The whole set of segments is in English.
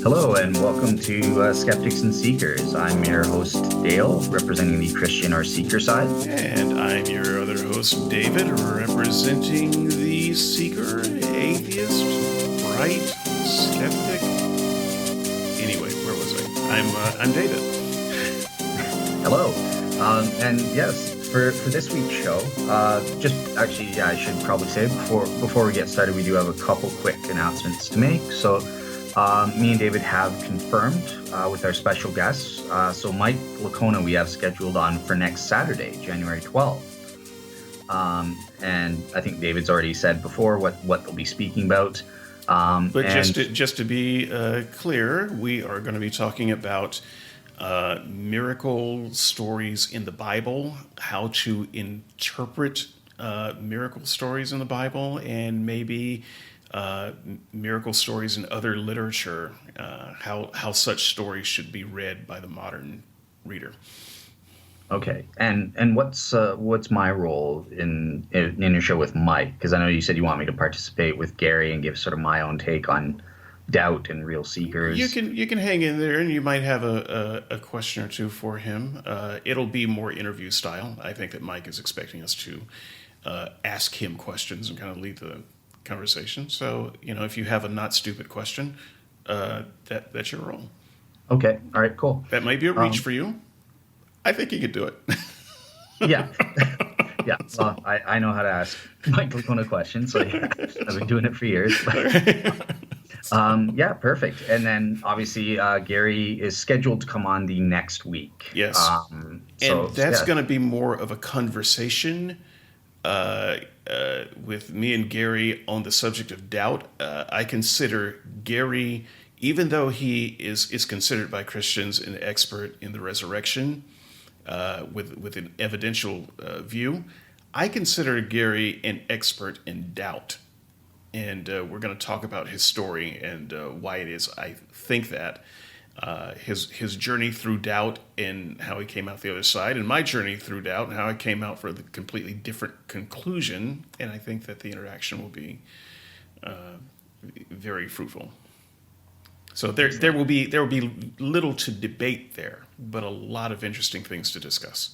Hello and welcome to Skeptics and Seekers. I'm your host, Dale, representing the Christian or Seeker side. And I'm your other host, David, representing the Seeker, Atheist, Bright, Skeptic. Anyway, where was I? I'm David. Hello. And yes, for this week's show, I should probably say before we get started, we do have a couple quick announcements to make. So me and David have confirmed with our special guests. So Mike Lacona we have scheduled on for next Saturday, January 12th. And I think David's already said before what they'll be speaking about. Just to be clear, we are going to be talking about miracle stories in the Bible, how to interpret miracle stories in the Bible, and maybe miracle stories in other literature, how such stories should be read by the modern reader. Okay, and what's my role in your show with Mike? Because I know you said you want me to participate with Gary and give sort of my own take on doubt and real seekers. You can hang in there, and you might have a question or two for him. It'll be more interview style. I think that Mike is expecting us to ask him questions and kind of lead the conversation. So, if you have a not stupid question, that's your role. Okay. All right, cool. That might be a reach for you. I think you could do it. Yeah. Yeah. Well, I know how to ask Mike Lacona questions, so yeah, I've been doing it for years. Yeah, perfect. And then obviously Gary is scheduled to come on the next week. Yes. And that's going to be more of a conversation with me and Gary on the subject of doubt. I consider Gary, even though he is considered by Christians an expert in the resurrection, with an evidential view, I consider Gary an expert in doubt. And we're going to talk about his story and why it is I think that. His journey through doubt and how he came out the other side, and my journey through doubt and how I came out for the completely different conclusion. And I think that the interaction will be very fruitful. So there will be little to debate there, but a lot of interesting things to discuss.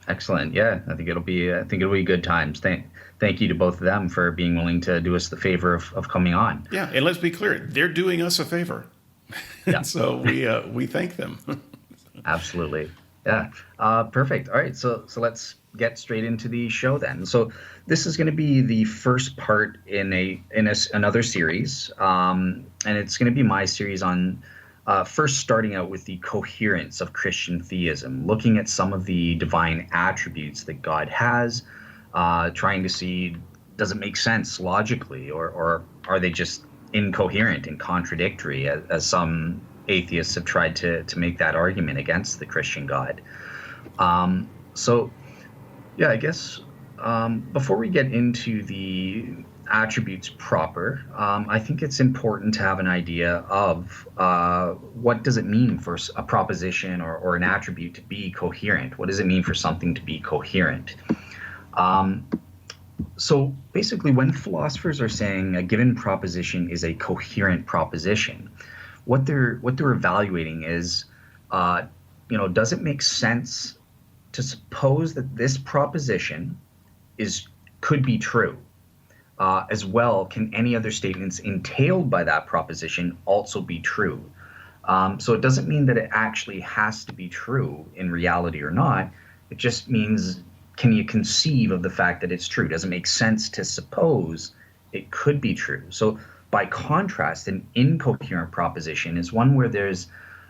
Excellent. Yeah, I think it'll be good times. Thank you to both of them for being willing to do us the favor of coming on. Yeah, and let's be clear, they're doing us a favor. Yeah. So we thank them. Absolutely. Yeah. Perfect. All right. So let's get straight into the show then. So this is going to be the first part in another series, and it's going to be my series on first starting out with the coherence of Christian theism, looking at some of the divine attributes that God has, trying to see, does it make sense logically, or are they just incoherent and contradictory, as some atheists have tried to make that argument against the Christian God. So yeah, I guess before we get into the attributes proper, I think it's important to have an idea of what does it mean for a proposition or an attribute to be coherent? What does it mean for something to be coherent? So basically, when philosophers are saying a given proposition is a coherent proposition, what they're evaluating is, does it make sense to suppose that this proposition could be true? As well, can any other statements entailed by that proposition also be true? So it doesn't mean that it actually has to be true in reality or not. It just means, can you conceive of the fact that it's true? Does it make sense to suppose it could be true? So by contrast, an incoherent proposition is one where there's,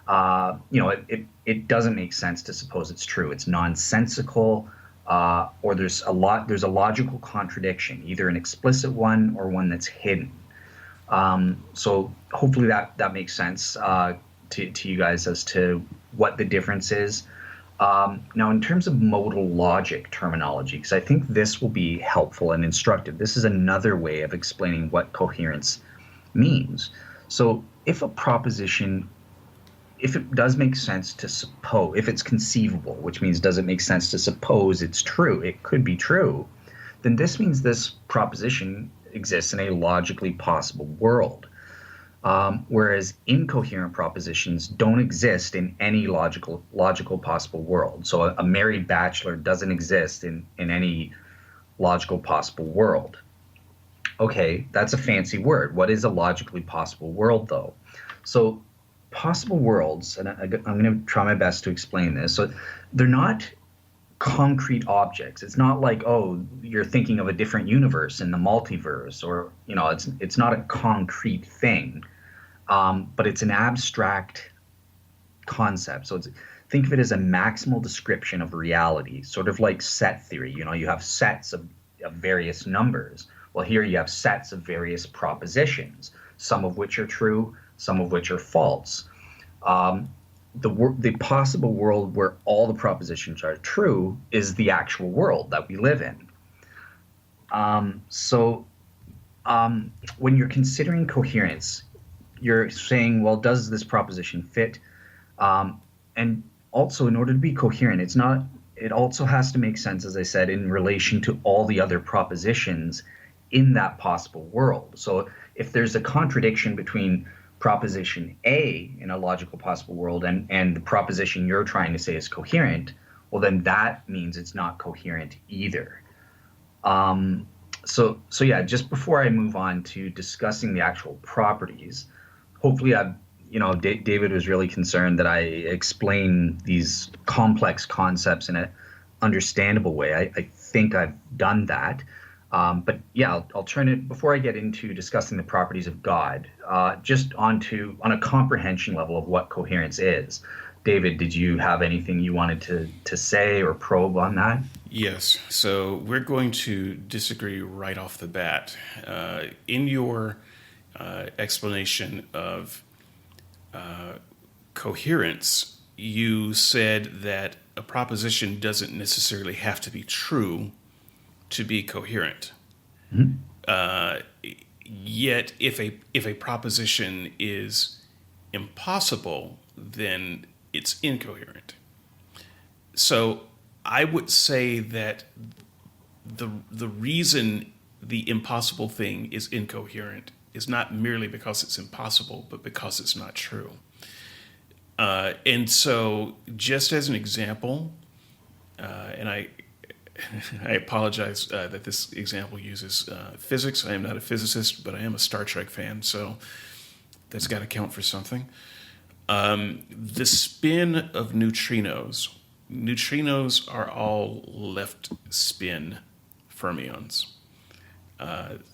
it doesn't make sense to suppose it's true. It's nonsensical, or there's a logical contradiction, either an explicit one or one that's hidden. So hopefully that makes sense to you guys as to what the difference is. Now, in terms of modal logic terminology, because I think this will be helpful and instructive, this is another way of explaining what coherence means. So if a proposition, if it does make sense to suppose, if it's conceivable, which means does it make sense to suppose it's true, it could be true, then this means this proposition exists in a logically possible world. Whereas incoherent propositions don't exist in any logical possible world. So a married bachelor doesn't exist in any logical possible world. Okay, that's a fancy word. What is a logically possible world, though? So, possible worlds, and I'm going to try my best to explain this. So, they're not concrete objects. It's not like, oh, you're thinking of a different universe in the multiverse, or it's not a concrete thing, but it's an abstract concept. So, think of it as a maximal description of reality, sort of like set theory. You have sets of various numbers. Well, here you have sets of various propositions, some of which are true, some of which are false. The possible world where all the propositions are true is the actual world that we live in. So when you're considering coherence, you're saying, well, does this proposition fit? And also, in order to be coherent, it also has to make sense, as I said, in relation to all the other propositions in that possible world. So if there's a contradiction between proposition A in a logical possible world and the proposition you're trying to say is coherent, well, then that means it's not coherent either. So yeah, just before I move on to discussing the actual properties, hopefully David was really concerned that I explain these complex concepts in an understandable way. I think I've done that. But yeah, I'll turn it, before I get into discussing the properties of God, just on a comprehension level of what coherence is. David, did you have anything you wanted to say or probe on that? Yes. So we're going to disagree right off the bat. In your explanation of coherence, you said that a proposition doesn't necessarily have to be true to be coherent. Mm-hmm. Yet, if a proposition is impossible, then it's incoherent. So, I would say that the reason the impossible thing is incoherent is not merely because it's impossible, but because it's not true. And so, just as an example, and I apologize that this example uses physics. I am not a physicist, but I am a Star Trek fan, so that's got to count for something. The spin of neutrinos are all left spin fermions.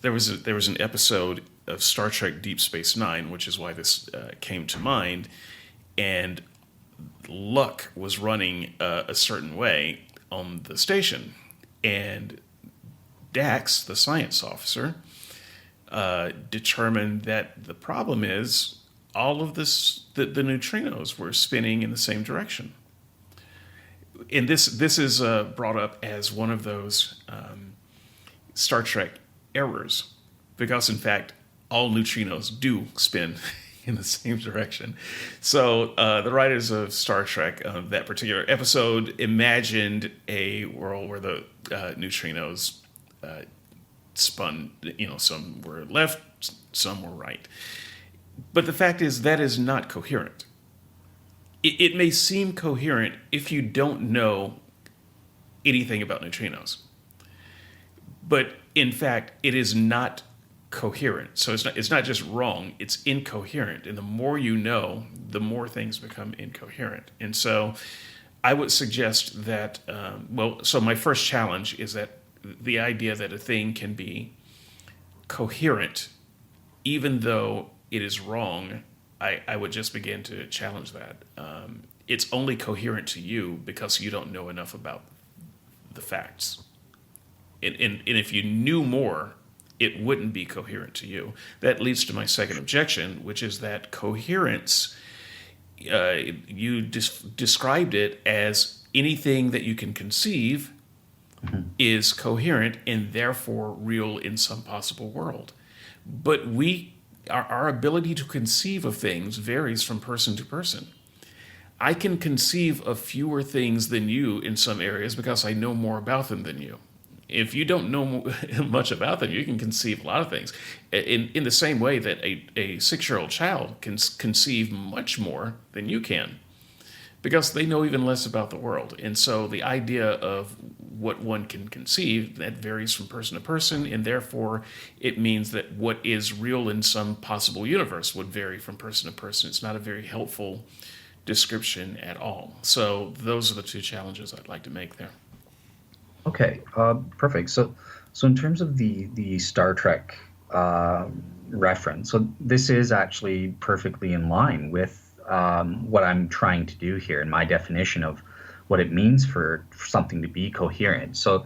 There was an episode of Star Trek Deep Space Nine, which is why this came to mind, and luck was running a certain way on the station, and Dax, the science officer, determined that the problem is all of the neutrinos were spinning in the same direction. And this is brought up as one of those Star Trek errors, because in fact all neutrinos do spin in the same direction. So the writers of Star Trek, that particular episode, imagined a world where the neutrinos spun, some were left, some were right. But the fact is that is not coherent. It may seem coherent if you don't know anything about neutrinos. But in fact, it is not coherent. So it's not just wrong, it's incoherent. And the more you know, the more things become incoherent. And so I would suggest that, so my first challenge is that the idea that a thing can be coherent, even though it is wrong, I would just begin to challenge that. It's only coherent to you because you don't know enough about the facts. And if you knew more, it wouldn't be coherent to you. That leads to my second objection, which is that coherence, you described it as anything that you can conceive is coherent and therefore real in some possible world. But our ability to conceive of things varies from person to person. I can conceive of fewer things than you in some areas because I know more about them than you. if you don't know much about them, you can conceive a lot of things. In the same way that a 6-year-old child can conceive much more than you can, because they know even less about the world. And so the idea of what one can conceive, that varies from person to person, and therefore it means that what is real in some possible universe would vary from person to person. It's not a very helpful description at all. So those are the two challenges I'd like to make there. Okay, perfect. So in terms of the Star Trek reference, so this is actually perfectly in line with what I'm trying to do here in my definition of what it means for something to be coherent. So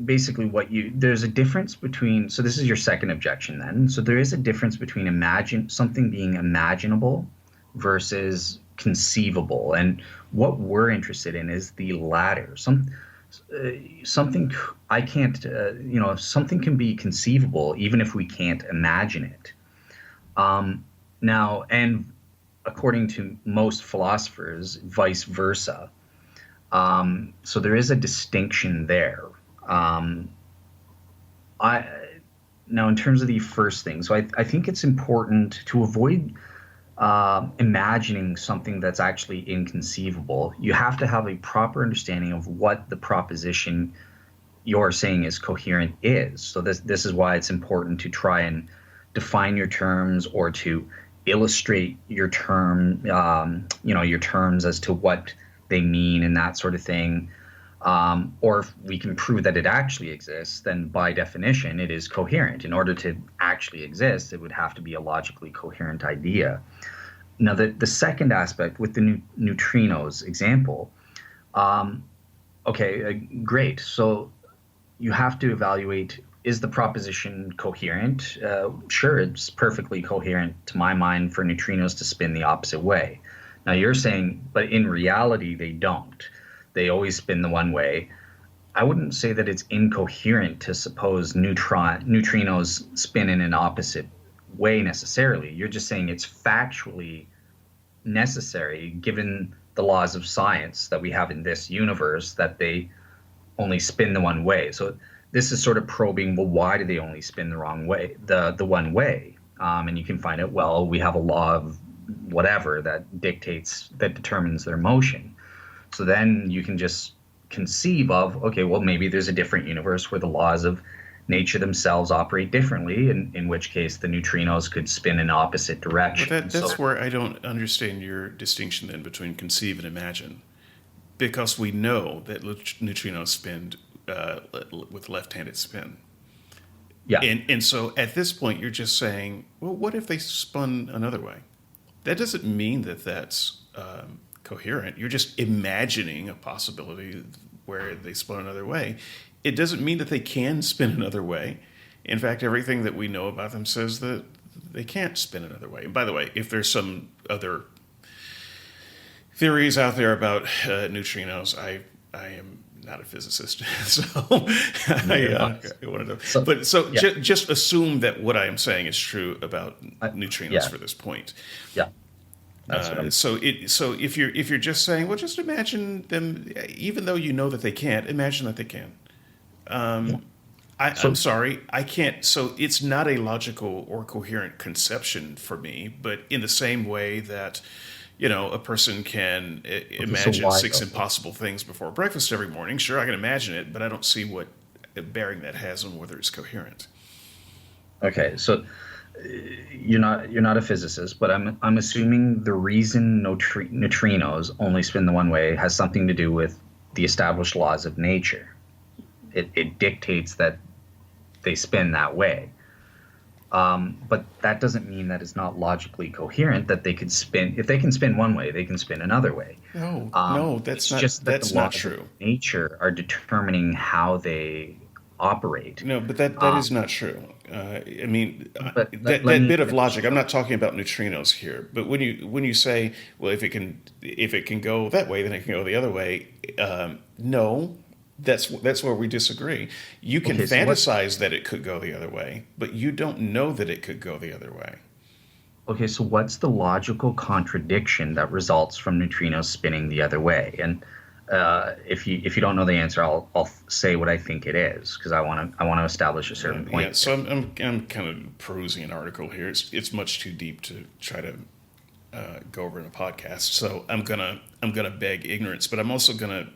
basically, there's a difference between. So this is your second objection, then. So there is a difference between something being imaginable versus conceivable, and what we're interested in is the latter. Something I can't, something can be conceivable even if we can't imagine it. Now, and according to most philosophers, vice versa. So there is a distinction there. I Now, in terms of the first thing, so I think it's important to avoid imagining something that's actually inconceivable. You have to have a proper understanding of what the proposition you're saying is coherent is. So this is why it's important to try and define your terms, or to illustrate your your terms as to what they mean and that sort of thing. Or if we can prove that it actually exists, then by definition it is coherent. In order to actually exist, it would have to be a logically coherent idea. Now, the second aspect with the neutrinos example, great. So you have to evaluate, is the proposition coherent? Sure, it's perfectly coherent to my mind for neutrinos to spin the opposite way. Now you're saying, but in reality they don't. They always spin the one way. I wouldn't say that it's incoherent to suppose neutrinos spin in an opposite way necessarily. You're just saying it's factually necessary, given the laws of science that we have in this universe, that they only spin the one way. So this is sort of probing, well, why do they only spin the wrong way, the one way? And you can find out, well, we have a law of whatever that determines their motion. So then you can just conceive of, okay, well, maybe there's a different universe where the laws of nature themselves operate differently, in which case the neutrinos could spin in opposite direction. But that's where I don't understand your distinction then between conceive and imagine, because we know that neutrinos spin with left-handed spin. Yeah. And so at this point, you're just saying, well, what if they spun another way? That doesn't mean that that's coherent. You're just imagining a possibility where they spun another way. It doesn't mean that they can spin another way. In fact, everything that we know about them says that they can't spin another way. And by the way, if there's some other theories out there about neutrinos, I am not a physicist, so I wanted to. Just assume that what I am saying is true about neutrinos for this point. Yeah. So if you're just saying, well, just imagine them, even though you know that they can't, imagine that they can. I'm sorry, I can't. So it's not a logical or coherent conception for me. But in the same way that, a person can imagine 6 impossible things before breakfast every morning, sure, I can imagine it, but I don't see what bearing that has on whether it's coherent. Okay, so you're not a physicist, but I'm assuming the reason neutrinos only spin the one way has something to do with the established laws of nature. It dictates that they spin that way. But that doesn't mean that it's not logically coherent that they could spin. If they can spin one way, they can spin another way. No, that's not. Just that's not true. Of nature are determining how they operate. No, but that is not true. I mean, that bit of logic. I'm not talking about neutrinos here. But when you say, well, if it can go that way, then it can go the other way. No. That's where we disagree. You can fantasize that it could go the other way, but you don't know that it could go the other way. Okay, so what's the logical contradiction that results from neutrinos spinning the other way? And If you don't know the answer, I'll say what I think it is, because I want to establish a certain Yeah, point so here. I'm kind of perusing an article here. It's much too deep to try to go over in a podcast. So I'm gonna beg ignorance, but I'm also gonna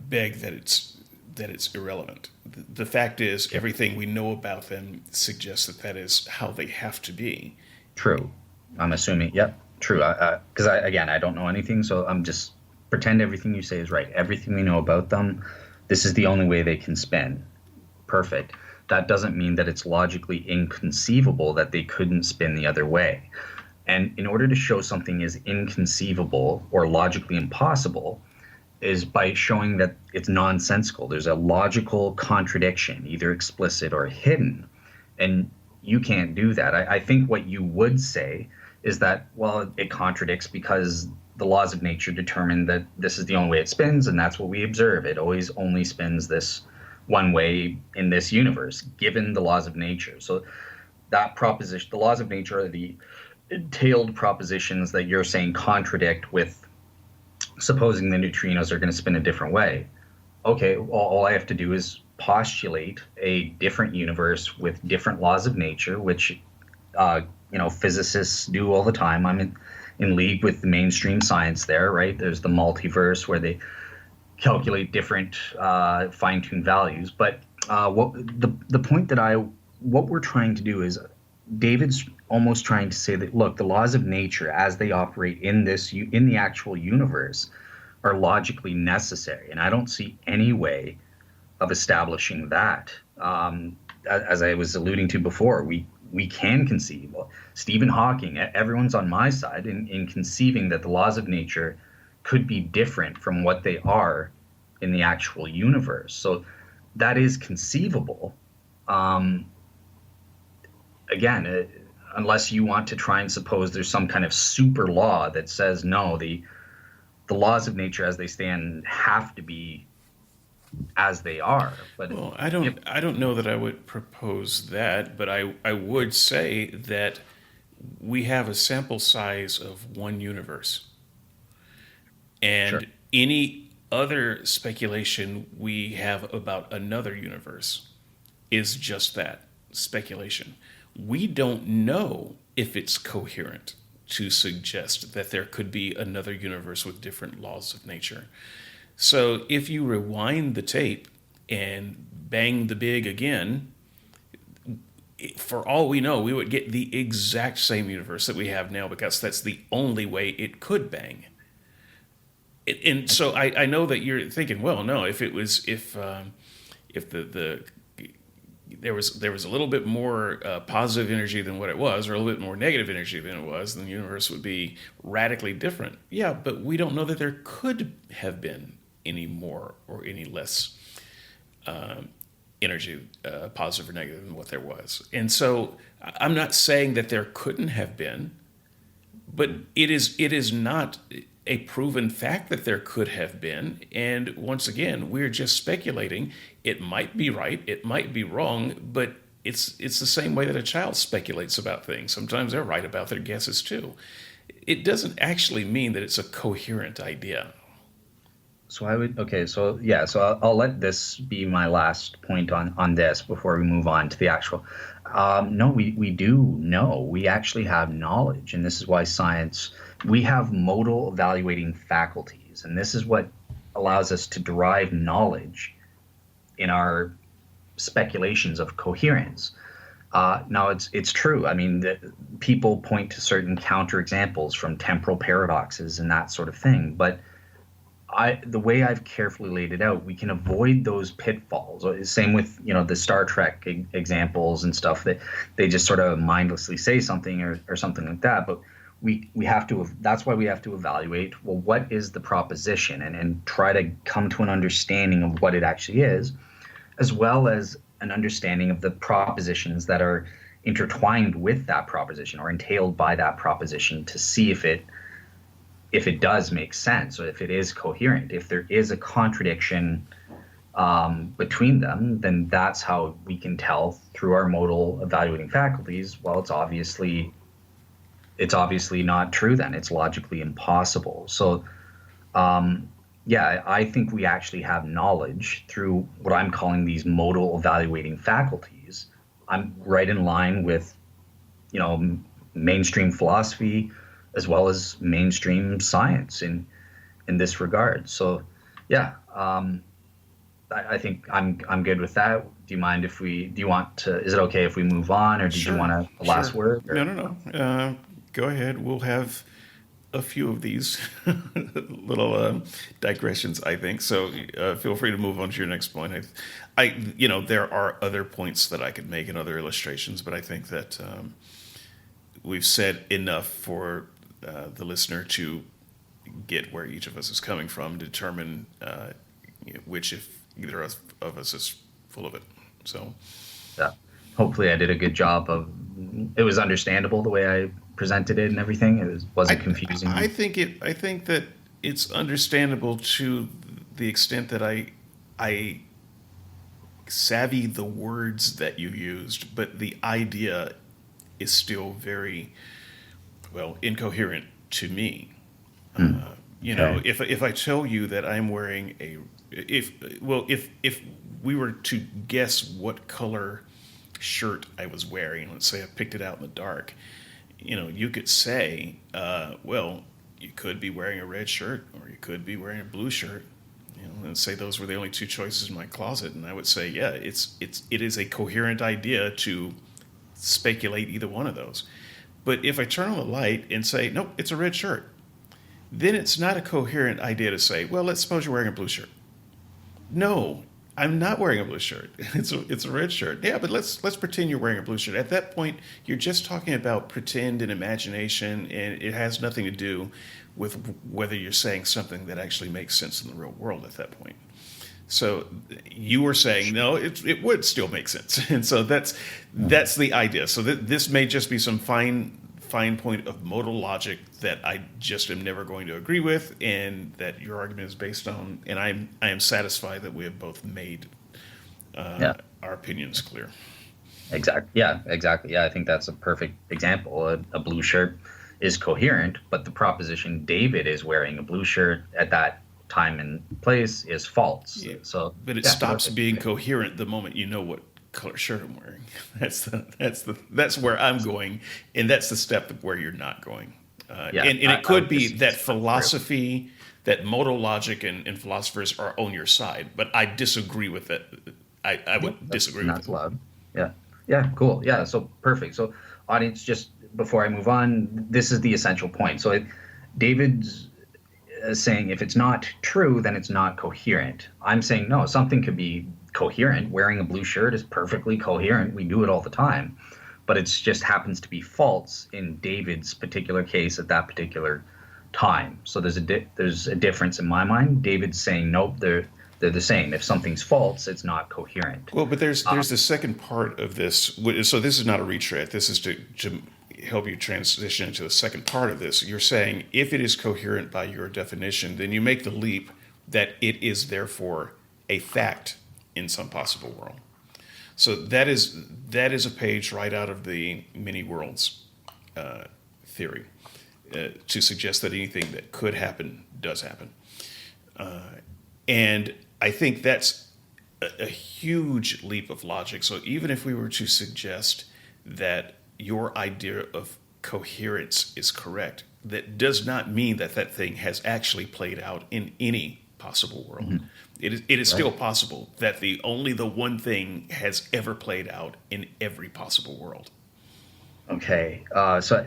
beg that it's irrelevant. The fact is, Okay. everything we know about them suggests that that is how they have to be. True. I'm assuming. Yep. True. Because again, I don't know anything, so I'm just pretend everything you say is right. Everything we know about them, this is the only way they can spin. Perfect. That doesn't mean that it's logically inconceivable that they couldn't spin the other way. And in order to show something is inconceivable or logically impossible, is by showing that it's nonsensical. There's a logical contradiction, either explicit or hidden. And you can't do that. I think what you would say is that, well, it contradicts because the laws of nature determine that this is the only way it spins, and that's what we observe. It always only spins this one way in this universe, given the laws of nature. So that proposition, the laws of nature are the entailed propositions that you're saying contradict with supposing the neutrinos are going to spin a different way. Okay, all I have to do is postulate a different universe with different laws of nature, which physicists do all the time. I'm in league with the mainstream science there, right? There's the multiverse where they calculate different fine-tuned values. But the point that what we're trying to do is David's almost trying to say that, look, the laws of nature as they operate in the actual universe are logically necessary, and I don't see any way of establishing that. As I was alluding to before, we can conceive. Well, Stephen Hawking, everyone's on my side in conceiving that the laws of nature could be different from what they are in the actual universe. So that is conceivable. Um, Again, unless you want to try and suppose there's some kind of super law that says no, the laws of nature as they stand have to be as they are. But Well, if I don't know that I would propose that, but I would say that we have a sample size of one universe, sure, and any other speculation we have about another universe is just that, speculation. We don't know if it's coherent to suggest that there could be another universe with different laws of nature. So if you rewind the tape and bang the big again, for all we know, we would get the exact same universe that we have now, because that's the only way it could bang. And so I know that you're thinking, well, no, if the there was a little bit more positive energy than what it was, or a little bit more negative energy than it was, then the universe would be radically different. Yeah, but we don't know that there could have been any more or any less energy, positive or negative, than what there was. And so I'm not saying that there couldn't have been, but it is not a proven fact that there could have been. And once again, we're just speculating. It might be right, it might be wrong, but it's the same way that a child speculates about things. Sometimes they're right about their guesses too. It doesn't actually mean that it's a coherent idea. so I would okay. So yeah, so I'll let this be my last point on this before we move on to the actual. No, we do know. We actually have knowledge, and this is why science. We have modal evaluating faculties, and this is what allows us to derive knowledge in our speculations of coherence. Now, it's true. I mean, people point to certain counterexamples from temporal paradoxes and that sort of thing. But the way I've carefully laid it out, we can avoid those pitfalls. Same with the Star Trek examples and stuff, that they just sort of mindlessly say something or something like that. But we have to. That's why we have to evaluate. Well, what is the proposition, and try to come to an understanding of what it actually is, as well as an understanding of the propositions that are intertwined with that proposition or entailed by that proposition, to see if it does make sense, or if it is coherent. If there is a contradiction between them, then that's how we can tell through our modal evaluating faculties. Well, it's obviously not true. Then it's logically impossible. So yeah, I think we actually have knowledge through what I'm calling these modal evaluating faculties. I'm right in line with, mainstream philosophy as well as mainstream science in this regard. So, yeah, I think I'm good with that. Do you mind if we? Do you want to? Is it okay if we move on, or did you Sure, want a last sure. word? No, Or no, no. Go ahead. We'll have a few of these little digressions, I think. So feel free to move on to your next point. There are other points that I could make and other illustrations, but I think that we've said enough for the listener to get where each of us is coming from, determine which, if either of us is full of it. So, yeah, hopefully I did a good job of. It was understandable the way I presented it and everything. Wasn't I I confusing. think it. I think that it's understandable to the extent that I savvy the words that you used, but the idea is still very well incoherent to me. Hmm, okay. If I tell you that I'm wearing if we were to guess what color shirt I was wearing, let's say I picked it out in the dark, you could say, well, you could be wearing a red shirt or you could be wearing a blue shirt, and say those were the only two choices in my closet, and I would say, yeah, it is a coherent idea to speculate either one of those. But if I turn on the light and say, nope, it's a red shirt, then it's not a coherent idea to say, well, let's suppose you're wearing a blue shirt. No, I'm not wearing a blue shirt. It's a red shirt. Yeah, but let's pretend you're wearing a blue shirt. At that point, you're just talking about pretend and imagination, and it has nothing to do with whether you're saying something that actually makes sense in the real world at that point. So you were saying no, it would still make sense, and so that's the idea. So this may just be some fine point of modal logic that I just am never going to agree with, and that your argument is based on. And I am satisfied that we have both made Yeah. our opinions clear. Exactly. Yeah, exactly. Yeah, I think that's a perfect example. A blue shirt is coherent, but the proposition David is wearing a blue shirt at that time and place is false. Yeah, So, but it yeah, stops perfect. being coherent the moment you know what color shirt I'm wearing. That's where I'm going, and that's the step where you're not going. Yeah, And it I could would be just that agree. philosophy, that modal logic, and philosophers are on your side, but I disagree with that. I Yeah, would disagree with that's it. allowed. Yeah. Yeah, cool. Yeah, so perfect. So, audience, just before I move on, this is the essential point. So, David's saying if it's not true, then it's not coherent. I'm saying no, something could be coherent. Wearing a blue shirt is perfectly coherent. We do it all the time, but it just happens to be false in David's particular case at that particular time. So there's a difference in my mind. David's saying nope, they're the same. If something's false, it's not coherent. Well, but Uh, there's the second part of this. So this is not a retread. This is to help you transition into the second part of this. You're saying if it is coherent by your definition, then you make the leap that it is therefore a fact in some possible world. So that is a page right out of the many worlds theory to suggest that anything that could happen does happen. And I think that's a huge leap of logic. So even if we were to suggest that your idea of coherence is correct, that does not mean that that thing has actually played out in any possible world. mhm, It is right. still possible that the one thing has ever played out in every possible world. Okay. So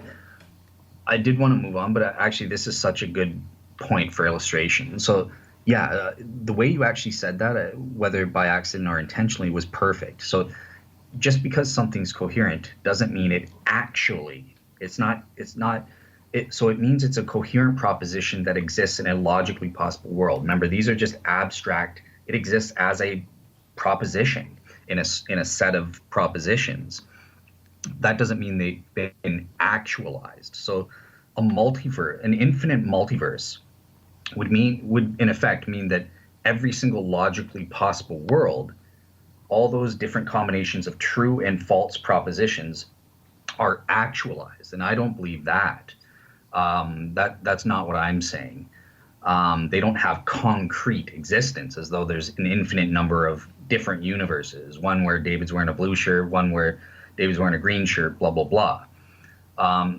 I did want to move on, but actually, this is such a good point for illustration. So, yeah, the way you actually said that, whether by accident or intentionally, was perfect. So, just because something's coherent doesn't mean it actually. It's not. So it means it's a coherent proposition that exists in a logically possible world. Remember, these are just abstract. It exists as a proposition in a set of propositions. That doesn't mean they've been actualized. So an infinite multiverse would in effect mean that every single logically possible world, all those different combinations of true and false propositions are actualized, and I don't believe that. That's not what I'm saying. They don't have concrete existence, as though there's an infinite number of different universes, one where David's wearing a blue shirt, one where David's wearing a green shirt, blah blah blah.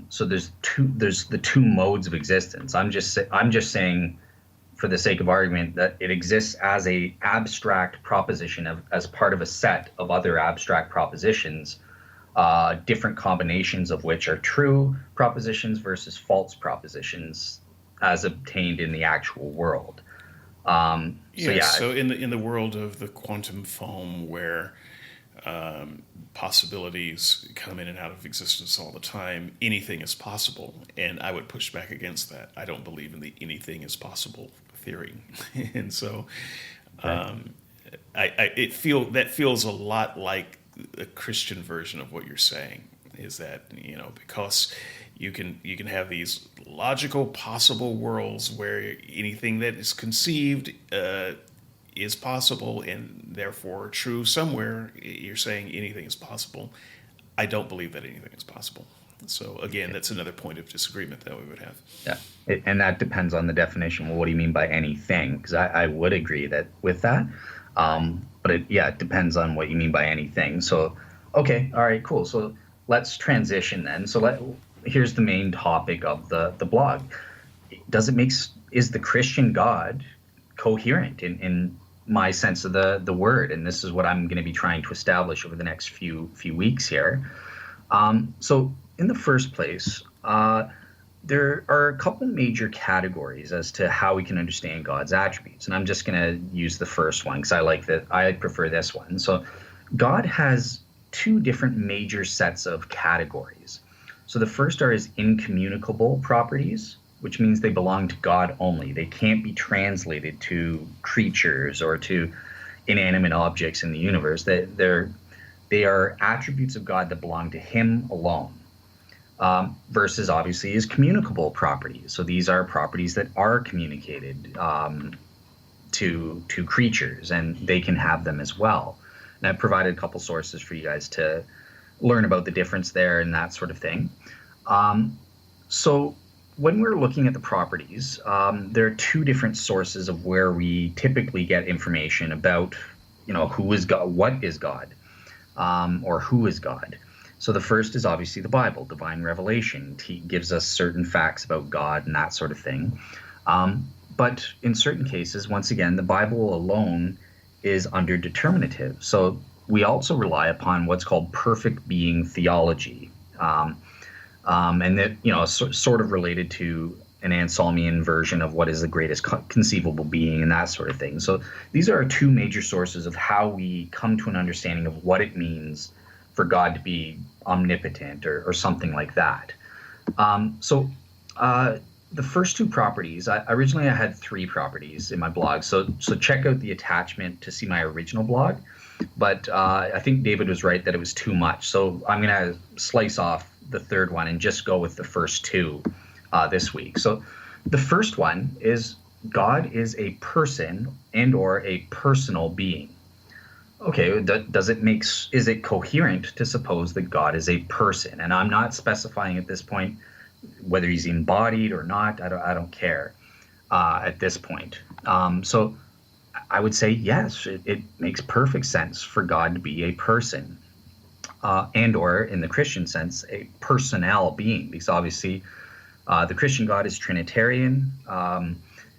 So there's the two modes of existence. I'm just saying, for the sake of argument, that it exists as a abstract proposition as part of a set of other abstract propositions, different combinations of which are true propositions versus false propositions as obtained in the actual world. So in the world of the quantum foam, where possibilities come in and out of existence all the time, anything is possible, and I would push back against that. I don't believe in the anything is possible theory, and so that feels a lot like a Christian version of what you're saying. Is that, because you can have these logical possible worlds where anything that is conceived is possible and therefore true somewhere. You're saying anything is possible. I don't believe that anything is possible. So again, that's another point of disagreement that we would have. Yeah, and that depends on the definition. Well, what do you mean by anything? Because I would agree that with that, but it depends on what you mean by anything. So, okay, all right, cool. So let's transition then. So here's the main topic of the blog. Is the Christian God coherent in my sense of the word? And this is what I'm going to be trying to establish over the next few weeks here. So in the first place, there are a couple major categories as to how we can understand God's attributes. And I'm just going to use the first one because I prefer this one. So God has two different major sets of categories. So the first are his incommunicable properties, which means they belong to God only. They can't be translated to creatures or to inanimate objects in the universe. They are attributes of God that belong to him alone. Versus obviously his communicable properties. So these are properties that are communicated to creatures, and they can have them as well. And I've provided a couple sources for you guys to learn about the difference there and that sort of thing. So when we're looking at the properties, there are two different sources of where we typically get information about, who is God, what is God, or who is God. So the first is obviously the Bible, divine revelation. He gives us certain facts about God and that sort of thing. But in certain cases, once again, the Bible alone is underdeterminative. So we also rely upon what's called perfect being theology. And that, sort of related to an Anselmian version of what is the greatest conceivable being and that sort of thing. So these are our two major sources of how we come to an understanding of what it means for God to be omnipotent or something like that. The first two properties, originally I had three properties in my blog. So check out the attachment to see my original blog. But I think David was right that it was too much. So I'm going to slice off the third one and just go with the first two this week. So the first one is God is a person and or a personal being. Okay, is it coherent to suppose that God is a person? And I'm not specifying at this point whether he's embodied or not. I don't care at this point. So I would say yes, it makes perfect sense for God to be a person, and or in the Christian sense, a personnel being, because obviously the Christian God is Trinitarian,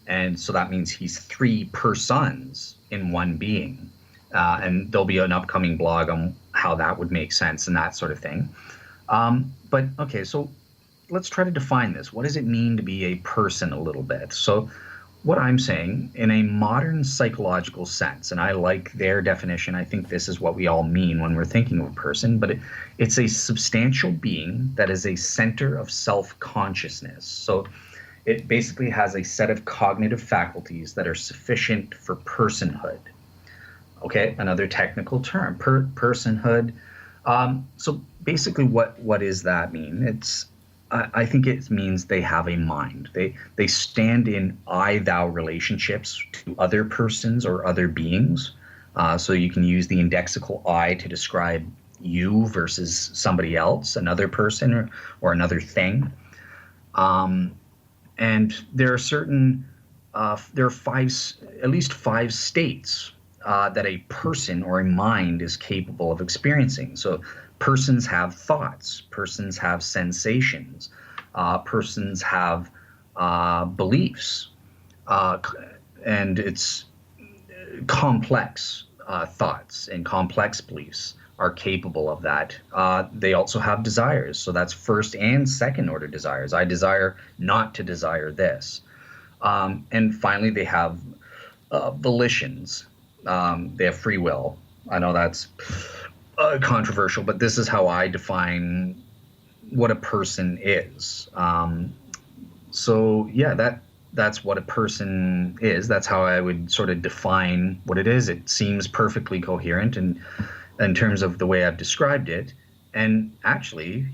and so that means he's three persons in one being. And there'll be an upcoming blog on how that would make sense and that sort of thing. But okay, so let's try to define this. What does it mean to be a person a little bit? So what I'm saying, in a modern psychological sense, and I like their definition, I think this is what we all mean when we're thinking of a person, but it's a substantial being that is a center of self-consciousness. So it basically has a set of cognitive faculties that are sufficient for personhood. Okay, another technical term, personhood. So basically, what does that mean? I think it means they have a mind. They stand in I-thou relationships to other persons or other beings. So you can use the indexical I to describe you versus somebody else, another person or another thing. And there are certain there are at least five states that a person or a mind is capable of experiencing. So persons have thoughts, persons have sensations, persons have beliefs, uh, and it's complex thoughts and complex beliefs are capable of that. They also have desires. So that's first and second order desires. I desire not to desire this. And finally, they have volitions. They have free will. I know that's controversial, but this is how I define what a person is. So yeah, that's what a person is. That's how I would sort of define what it is. It seems perfectly coherent in terms of the way I've described it. And actually,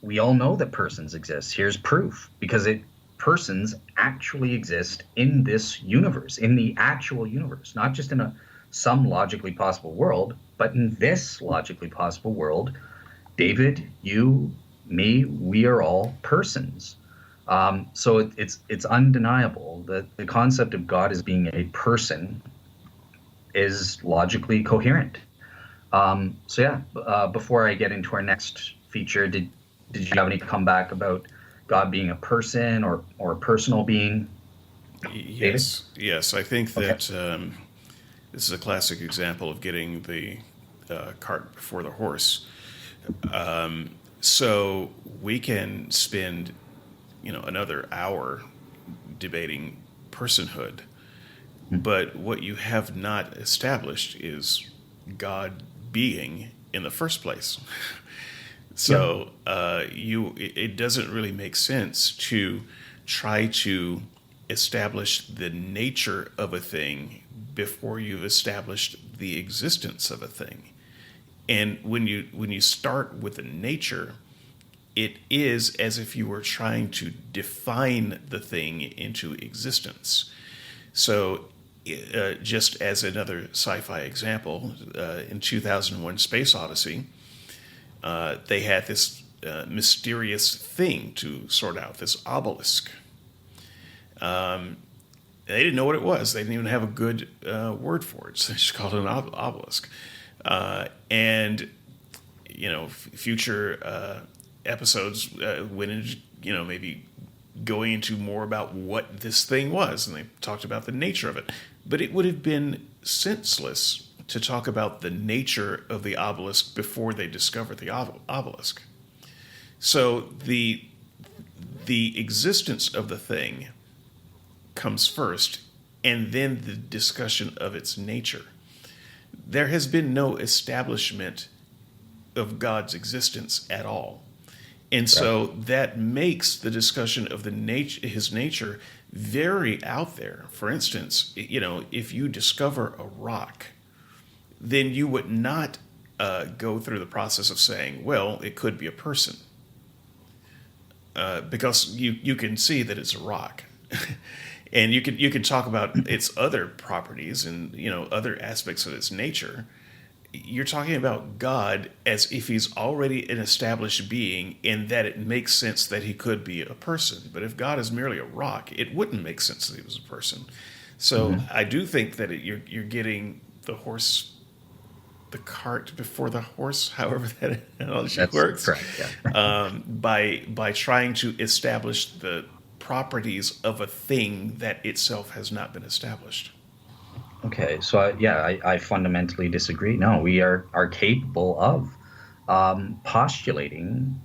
we all know that persons exist. Here's proof because it persons actually exist in this universe, in the actual universe, not just in some logically possible world, but in this logically possible world. David, you, me, we are all persons. So it's undeniable that the concept of God as being a person is logically coherent. So yeah, before I get into our next feature, did you have any comeback about God being a person or a personal being, David? Yes. I think Okay. that this is a classic example of getting the cart before the horse. So we can spend, another hour debating personhood, but what you have not established is God being in the first place. Yep. So it doesn't really make sense to try to establish the nature of a thing before you've established the existence of a thing. And when you start with the nature, it is as if you were trying to define the thing into existence. So, just as another sci-fi example, in 2001: Space Odyssey, they had this mysterious thing to sort out, this obelisk. They didn't know what it was. They didn't even have a good word for it. So they just called it an obelisk. And future episodes went into maybe going into more about what this thing was, and they talked about the nature of it. But it would have been senseless to talk about the nature of the obelisk before they discovered the obelisk. So the existence of the thing comes first, and then the discussion of its nature. There has been no establishment of God's existence at all. And so that makes the discussion of his nature very out there. For instance, if you discover a rock, then you would not go through the process of saying, well, it could be a person, because you can see that it's a rock. And you can talk about its other properties and other aspects of its nature. You're talking about God as if he's already an established being, in that it makes sense that he could be a person. But if God is merely a rock, it wouldn't make sense that he was a person. So Mm-hmm. I do think that you're getting the cart before the horse, however that analogy That's works, correct. Yeah. by trying to establish the properties of a thing that itself has not been established. Okay, so I fundamentally disagree. No, we are capable of postulating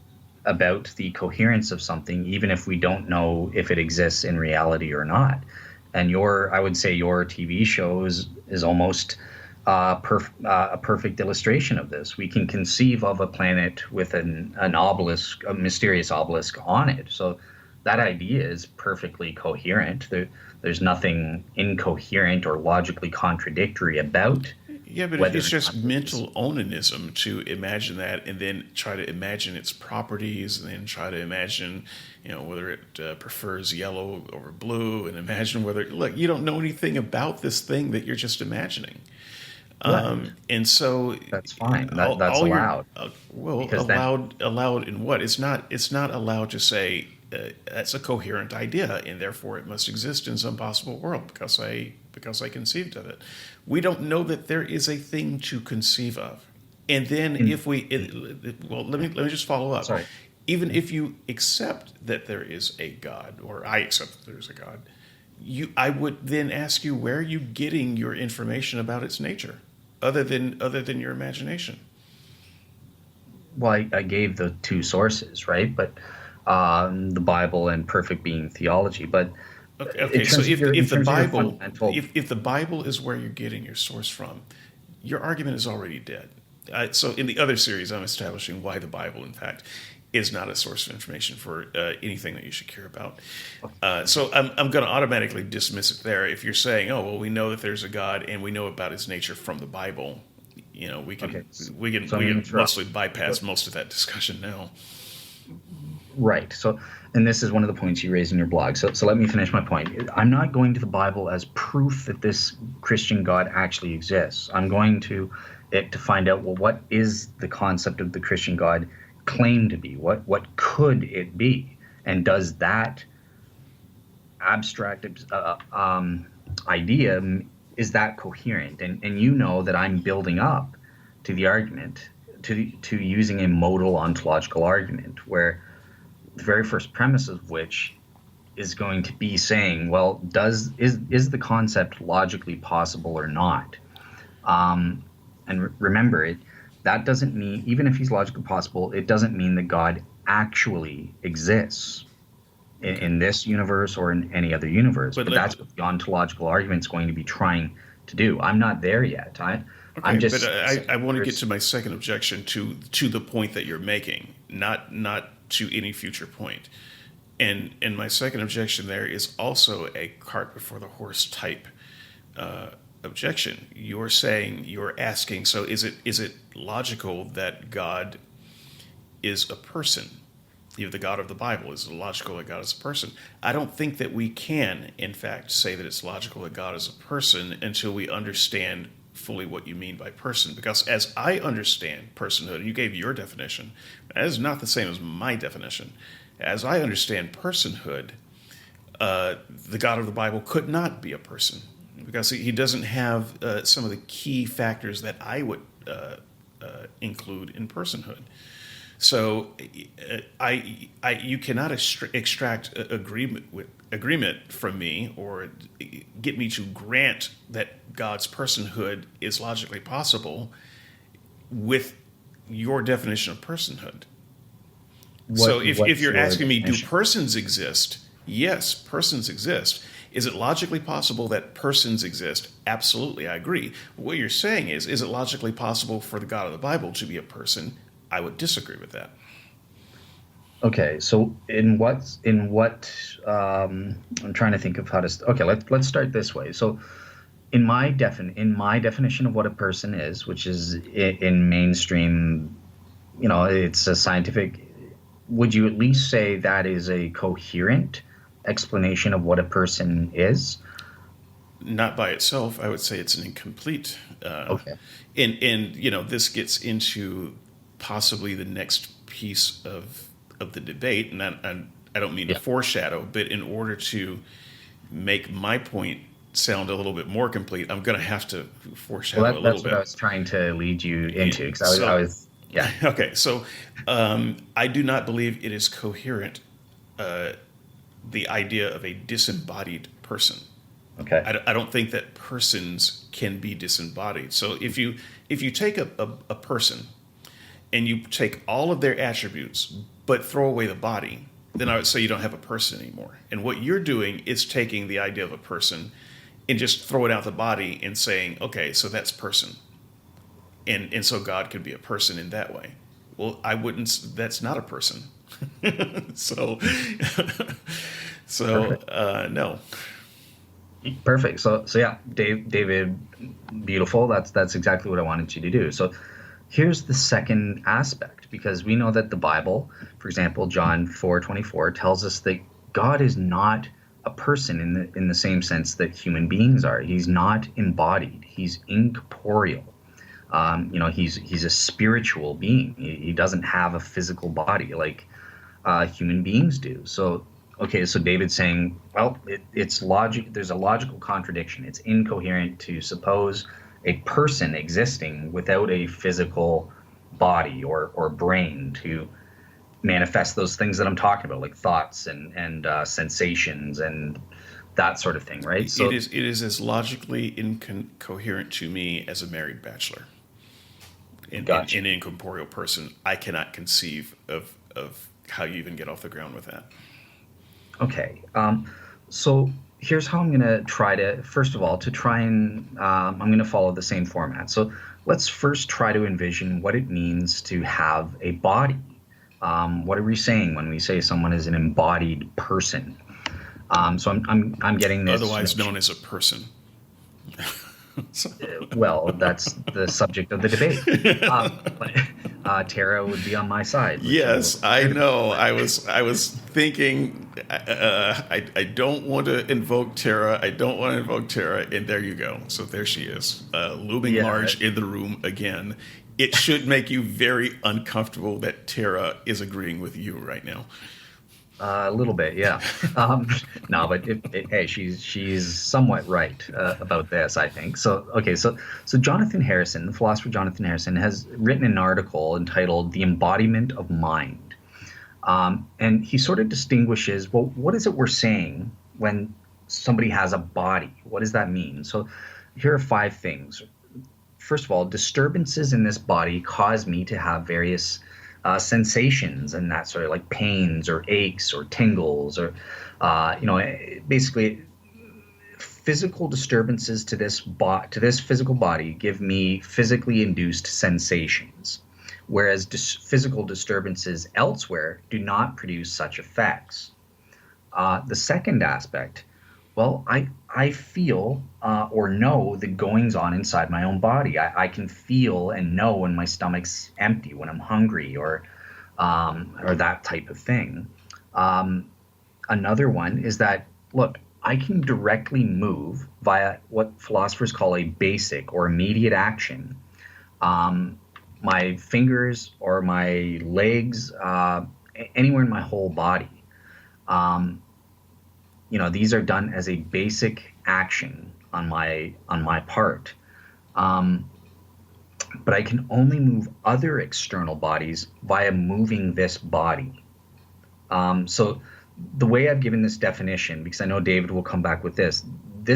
about the coherence of something, even if we don't know if it exists in reality or not. And I would say your TV show is almost a perfect illustration of this. We can conceive of a planet with an obelisk, a mysterious obelisk on it. So that idea is perfectly coherent. There's nothing incoherent or logically contradictory about Yeah, but whether it's or just not this is. mental onanism to imagine that, and then try to imagine its properties, and then try to imagine, whether it prefers yellow over blue, and imagine whether, look, you don't know anything about this thing that you're just imagining. Right. And so, That's fine. That's all your allowed well, because then allowed in what? It's not allowed to say that's a coherent idea, and therefore it must exist in some possible world because I conceived of it. We don't know that there is a thing to conceive of, and then In, if we well, let me just follow up. sorry. Even if you accept that there is a God, or I accept that there is a God, I would then ask you, where are you getting your information about its nature, other than your imagination? Well, I gave the two sources, right? But the Bible and perfect being theology. But Okay, in okay. So terms of your if the fundamental, if the Bible is where you're getting your source from, your argument is already dead. So in the other series, I'm establishing why the Bible, in fact, is not a source of information for anything that you should care about. So I'm going to automatically dismiss it there. If you're saying, oh well, we know that there's a God and we know about His nature from the Bible, we okay, can we can so I'm we going to can interrupt. mostly bypass most of that discussion now. Right. So, and this is one of the points you raised in your blog. So let me finish my point. I'm not going to the Bible as proof that this Christian God actually exists. I'm going to it to find out, well, what is the concept of the Christian God claim to be? What could it be? And does that abstract idea, is that coherent? And you know that I'm building up to the argument to using a modal ontological argument where the very first premise of which is going to be saying, well, is the concept logically possible or not? Remember it. That doesn't mean, even if he's logically possible, it doesn't mean that God actually exists Okay, in this universe or in any other universe. but But that's what the ontological argument is going to be trying to do. I'm not there yet. I'm okay, but just I saying want to get there's to my second objection to the point that you're making, not to any future point. And my second objection there is also a cart before the horse type objection. You're asking, so is it logical that God is a person? The God of the Bible, is it logical that God is a person? I don't think that we can, in fact, say that it's logical that God is a person until we understand fully what you mean by person. Because as I understand personhood, you gave your definition, that is not the same as my definition. As I understand personhood, the God of the Bible could not be a person because he doesn't have some of the key factors that I would include in personhood. So you cannot extract agreement from me or get me to grant that God's personhood is logically possible with your definition of personhood. So if what's you're your asking me, do definition? persons exist? Yes, persons exist. Is it logically possible that persons exist? Absolutely, I agree. What you're saying is it logically possible for the God of the Bible to be a person? I would disagree with that. Okay, so I'm trying to think of how to okay, let's start this way. So in my definition of what a person is, which is in mainstream, it's a scientific, would you at least say that is a coherent explanation of what a person is? Not by itself. I would say it's an incomplete. Okay. And this gets into possibly the next piece of the debate, and I don't mean to Yeah. foreshadow, but in order to make my point sound a little bit more complete, I'm going to have to Well, foreshadow a little that's what I bit. was trying to lead you into because I So, was yeah. okay, so I do not believe it is coherent, the idea of a disembodied person. Okay. I don't think that persons can be disembodied. So if you take a person and you take all of their attributes but throw away the body, then I would say you don't have a person anymore. And what you're doing is taking the idea of a person and just throwing out the body and saying, okay, so that's person. And so God could be a person in that way. Well, I wouldn't. That's not a person. so Perfect. no. Perfect. So yeah, David, beautiful. That's exactly what I wanted you to do. So here's the second aspect, because we know that the Bible, for example, John 4:24, tells us that God is not a person in the same sense that human beings are. He's not embodied. He's incorporeal. He's a spiritual being. He doesn't have a physical body. Like human beings do. So, okay, so David's saying, well, it's logic. There's a logical contradiction. It's incoherent to suppose a person existing without a physical body or brain to manifest those things that I'm talking about, like thoughts and sensations and that sort of thing, right? It So, is it is as logically incoherent to me as a married bachelor. gotcha. An incorporeal person, I cannot conceive of how you even get off the ground with that. Okay. So here's how I'm going to try to, first of all, to try and I'm going to follow the same format. So let's first try to envision what it means to have a body. What are we saying when we say someone is an embodied person? So I'm getting this. Otherwise known as a person. So- Well, that's the subject of the debate. But Tara would be on my side, which I'm a Yes, little I concerned about. know. But I was thinking. I don't want to invoke Tara. I don't want to invoke Tara. And there you go. So there she is, looming yeah, large in the room again. It should make you very uncomfortable that Tara is agreeing with you right now. a little bit, yeah. Um, no, but hey, she's somewhat right about this, I think. So, okay, so Jonathan Harrison, the philosopher Jonathan Harrison, has written an article entitled "The Embodiment of Mind," and he sort of distinguishes, well, what is it we're saying when somebody has a body? What does that mean? So, here are five things. First of all, disturbances in this body cause me to have various sensations and that sort of like pains or aches or tingles or, basically physical disturbances to to this physical body give me physically induced sensations, whereas physical disturbances elsewhere do not produce such effects. The second aspect, well, I feel or know the goings on inside my own body. I can feel and know when my stomach's empty, when I'm hungry, or that type of thing. Um, Another one is that, look, I can directly move via what philosophers call a basic or immediate action. Um, my fingers or my legs, anywhere in my whole body. Um, these are done as a basic action on my part. Um, but I can only move other external bodies via moving this body. So the way I've given this definition, because I know David will come back with this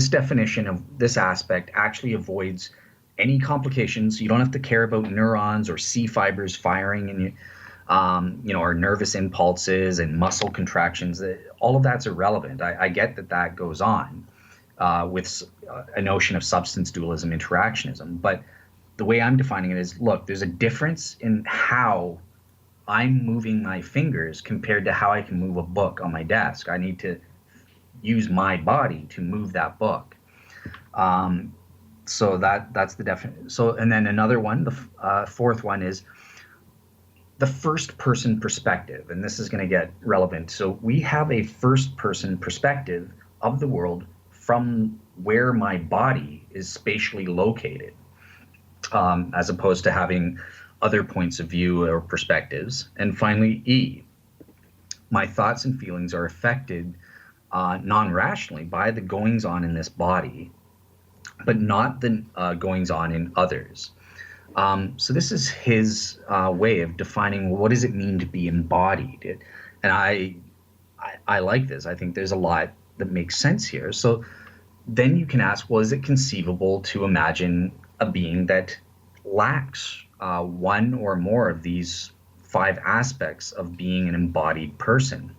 definition of this aspect actually avoids any complications. You don't have to care about neurons or C fibers firing in you, or nervous impulses and muscle contractions. All of that's irrelevant. I get that that goes on with a notion of substance dualism, interactionism. But the way I'm defining it is, look, there's a difference in how I'm moving my fingers compared to how I can move a book on my desk. I need to use my body to move that book. Um, so that's the definition. So, and then another one, the fourth one is the first person perspective, and this is going to get relevant. So we have a first person perspective of the world from where my body is spatially located, as opposed to having other points of view or perspectives. And finally, E, my thoughts and feelings are affected non rationally by the goings on in this body, but not the goings on in others. So this is his way of defining, well, what does it mean to be embodied? And I like this. I think there's a lot that makes sense here. So then you can ask, well, is it conceivable to imagine a being that lacks one or more of these five aspects of being an embodied person?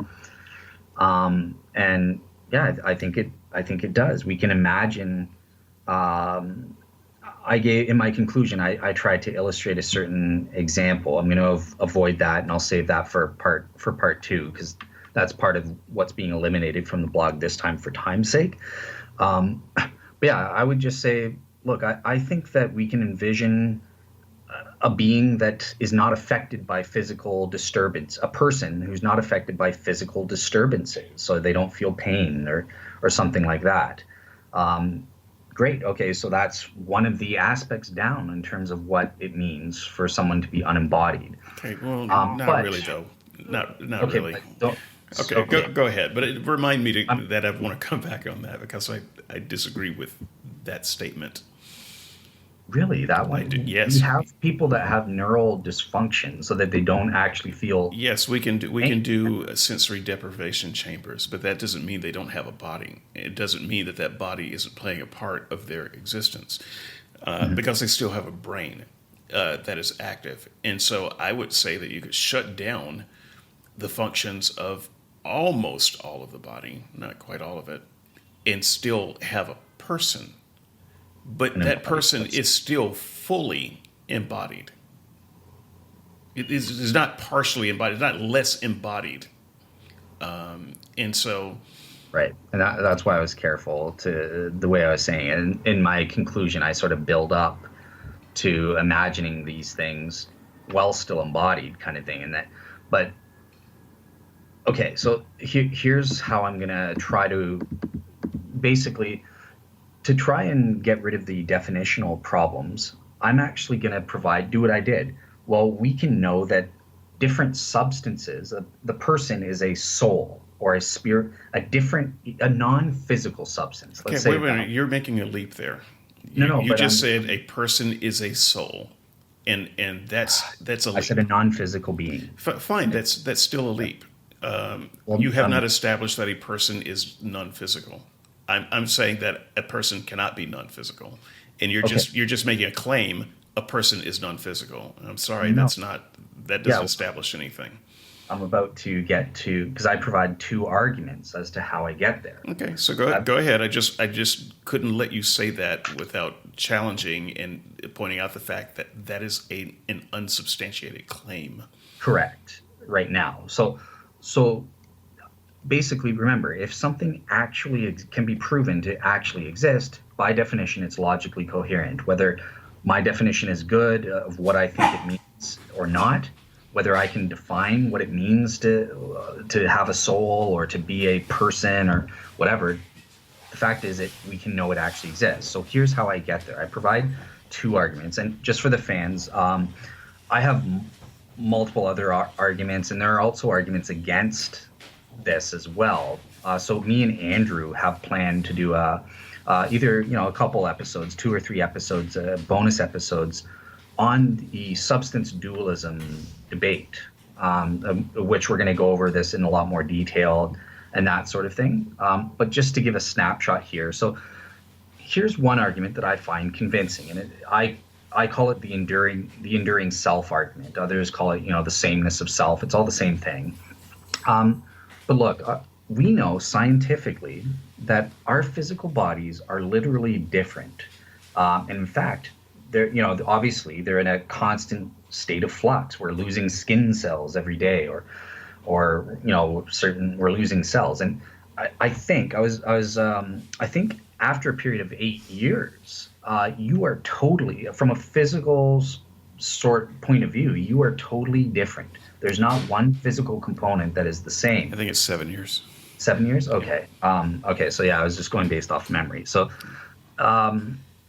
And yeah, I think it does. We can imagine. I gave in my conclusion, I tried to illustrate a certain example. I'm going to avoid that, and I'll save that for part two, because that's part of what's being eliminated from the blog this time for time's sake. But yeah, I would just say, look, I think that we can envision a being that is not affected by physical disturbance, a person who's not affected by physical disturbances, so they don't feel pain or something like that. Great. Okay, so that's one of the aspects down in terms of what it means for someone to be unembodied. Okay, well, not But really though. Not Okay, really. but don't. Okay, Okay, go ahead. But remind me I'm that I want to come back on that because I disagree with that statement. really that I do. one. We Yes, have people that have neural dysfunction so that they don't actually feel. yes, we Pain. can do sensory deprivation chambers, but that doesn't mean they don't have a body. It doesn't mean that that body isn't playing a part of their existence Mhm. because they still have a brain that is active. And so I would say that you could shut down the functions of almost all of the body, not quite all of it, and still have a person. But An that embodied person person. is still fully embodied. It is not partially embodied, it's not less embodied. And so, Right. And that's why I was careful to the way I was saying it. And in my conclusion, I sort of build up to imagining these things while still embodied kind of thing. And that, but okay, so here's how I'm going to try to basically to try and get rid of the definitional problems. I'm actually going to do what I did. Well, we can know that different substances, the person is a soul or a spirit, a non-physical substance. okay, Let's say wait a it that minute, way. you're making a leap there. No, no, You but just said a person is a soul, and that's a I said a leap. non-physical being. Fine, that's still a leap. Well, You have not established that a person is non-physical. I'm saying that a person cannot be non-physical, and okay. you're just making a claim a person is non-physical. I'm sorry, No, that doesn't yeah, establish anything. I'm about to get to because I provide two arguments as to how I get there. Okay, so I, go ahead. I just couldn't let you say that without challenging and pointing out the fact that that is an unsubstantiated claim. correct right now. So basically, remember, if something actually can be proven to actually exist, by definition, it's logically coherent. Whether my definition is good of what I think it means or not, whether I can define what it means to have a soul or to be a person or whatever, the fact is that we can know it actually exists. So here's how I get there. I provide two arguments, and just for the fans, I have multiple other arguments, and there are also arguments against this as well. So me and Andrew have planned to do either a couple episodes, 2 or 3 episodes, bonus episodes on the substance dualism debate, which we're going to go over this in a lot more detail and that sort of thing. But just to give a snapshot here, so here's one argument that I find convincing, and I call it the enduring self argument. Others call it the sameness of self. It's all the same thing. But look, we know scientifically that our physical bodies are literally different. And in fact, obviously they're in a constant state of flux. We're losing skin cells every day, we're losing cells. And I think I think after a period of 8 years, you are totally, from a physical sort point of view, you are totally different. There's not one physical component that is the I same. think it's 7 years. 7 years? Okay. Okay. So yeah, I was just going based off memory. So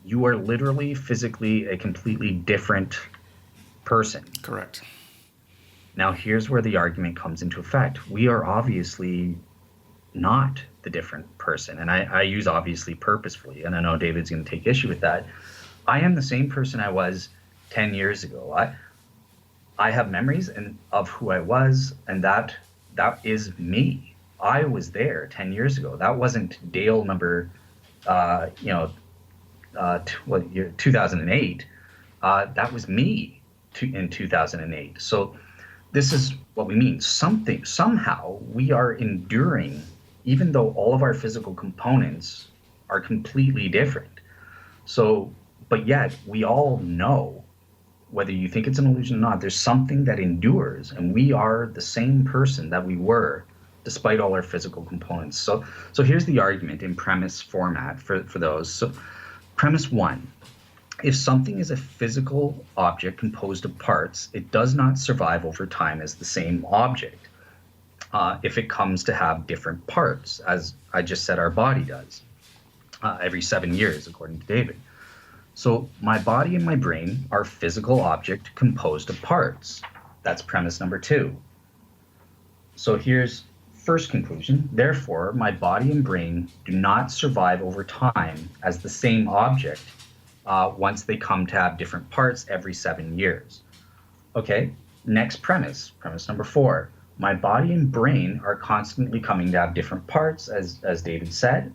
you are literally physically a completely different person. Correct. Now, here's where the argument comes into effect. We are obviously not the different person. And I use obviously purposefully. And I know David's going to take issue with that. I am the same person I was 10 years ago. I have memories of who I was, and that is me. I was there 10 years ago. That wasn't Dale number, what year? 2008. That was me in 2008. So this is what we mean. Somehow we are enduring, even though all of our physical components are completely different. So, but yet we all know, whether you think it's an illusion or not, there's something that endures, and we are the same person that we were despite all our physical components. So here's the argument in premise format for those. So premise one: if something is a physical object composed of parts, it does not survive over time as the same object. If it comes to have different parts, as I just said, our body does every 7 years, according to David. So my body and my brain are physical object composed of parts. That's premise number two. So here's first conclusion. Therefore, my body and brain do not survive over time as the same object once they come to have different parts every 7 years. Okay, next premise, premise number four. My body and brain are constantly coming to have different parts, as David said.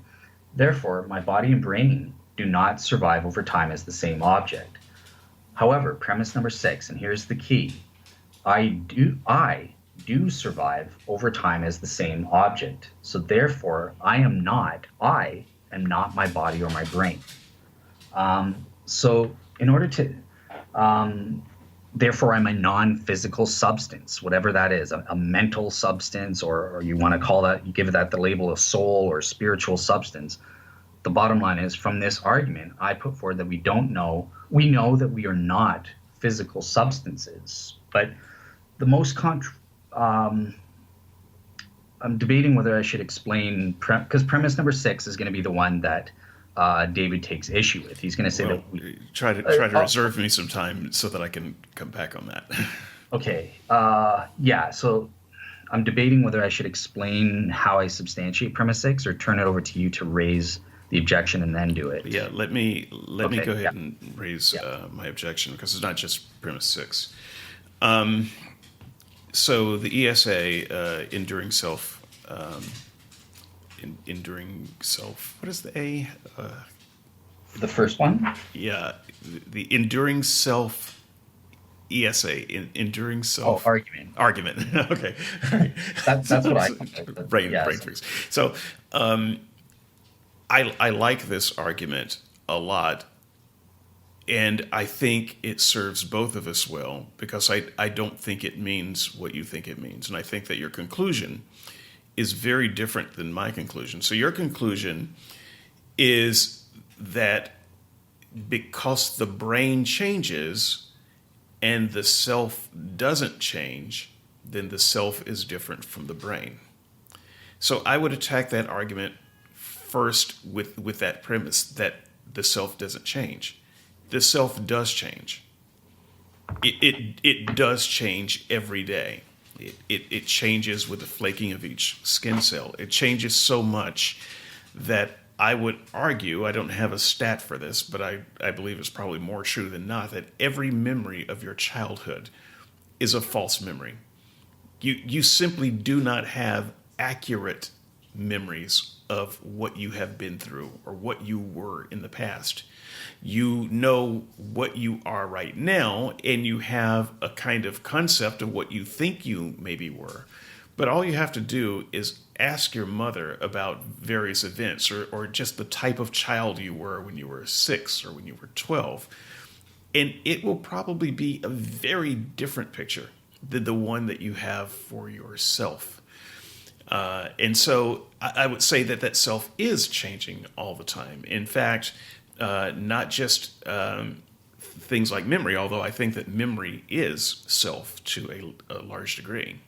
Therefore, my body and brain do not survive over time as the same object. However, premise number six, and here's the key. I do survive over time as the same object. So therefore, I am not my body or my brain. So in order to, therefore, I'm a non-physical substance, whatever that is, a mental substance, or you want to call that, you give that the label of soul or spiritual substance. The bottom line is, from this argument, I put forward that we know that we are not physical substances, but the most I'm debating whether I should explain, because premise number six is going to be the one that David takes issue with. He's going to say that try to reserve me some time so that I can come back on that. Okay. Yeah. So I'm debating whether I should explain how I substantiate premise six or turn it over to you to raise the objection and then do it. Yeah. Let me go ahead Yeah. and raise my objection, because it's not just premise six. So the ESA, enduring self, enduring self. What is the A? The first one. Yeah, the enduring self ESA, enduring Oh, self argument. argument. Okay, That's what I brain yeah. freeze. So I like this argument a lot, and I think it serves both of us well, because I don't think it means what you think it means, and I think that your conclusion is very different than my conclusion. So your conclusion is that because the brain changes and the self doesn't change, then the self is different from the brain. So I would attack that argument first with that premise that the self doesn't change. The self does change. It does change every day. It changes with the flaking of each skin cell. It changes so much that I would argue, I don't have a stat for this, but I believe it's probably more true than not, that every memory of your childhood is a false memory. You simply do not have accurate memories of what you have been through or what you were in the past. You know what you are right now, and you have a kind of concept of what you think you maybe were. But all you have to do is ask your mother about various events, or just the type of child you were when you were 6 or when you were 12. And it will probably be a very different picture than the one that you have for yourself. And so I would say that self is changing all the time. In fact, not just things like memory, although I think that memory is self to a large degree.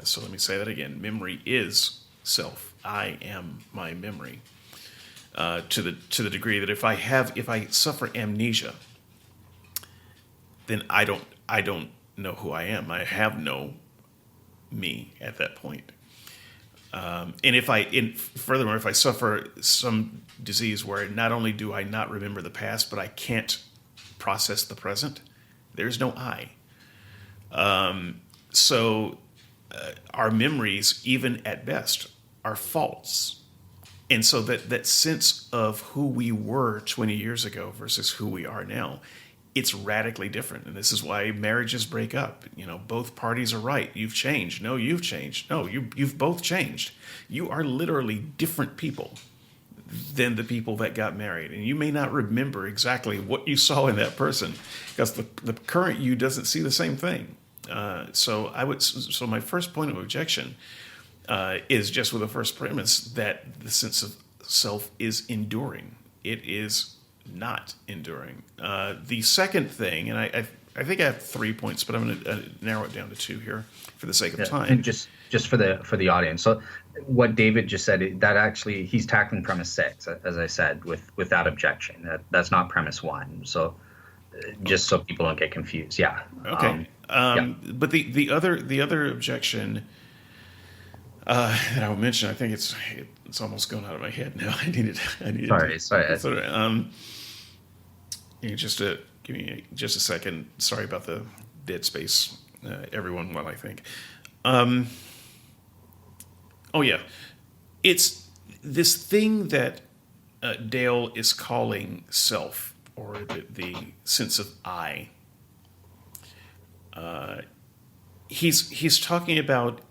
So let me say that again. Memory is self. I am my memory. To the degree that if I suffer amnesia, then I don't know who I am. I have no me at that point. And furthermore, if I suffer some disease where not only do I not remember the past, but I can't process the present, there's no I. So our memories, even at best, are false. And so that sense of who we were 20 years ago versus who we are now, it's radically different. And this is why marriages break up. Both parties are right. You've changed. No, you've changed. No, you've both changed. You are literally different people than the people that got married. And you may not remember exactly what you saw in that person, because the current you doesn't see the same thing. So my first point of objection is just with the first premise that the sense of self is enduring. It is not enduring. The second thing, and I think I have 3 points, but I'm going to narrow it down to 2 here for the sake of time. And just for the audience. So what David just said, that actually he's tackling premise 6, as I said, with that objection. That's not premise 1. So just so people don't get confused. Yeah. Okay. But the other objection that I will mention. I think it's almost gone out of my head now. I needed to Sorry. consider it. Just to give me just a second. Sorry about the dead space, everyone. While I think. Oh yeah, it's this thing that Dale is calling self, or the sense of I. He's talking about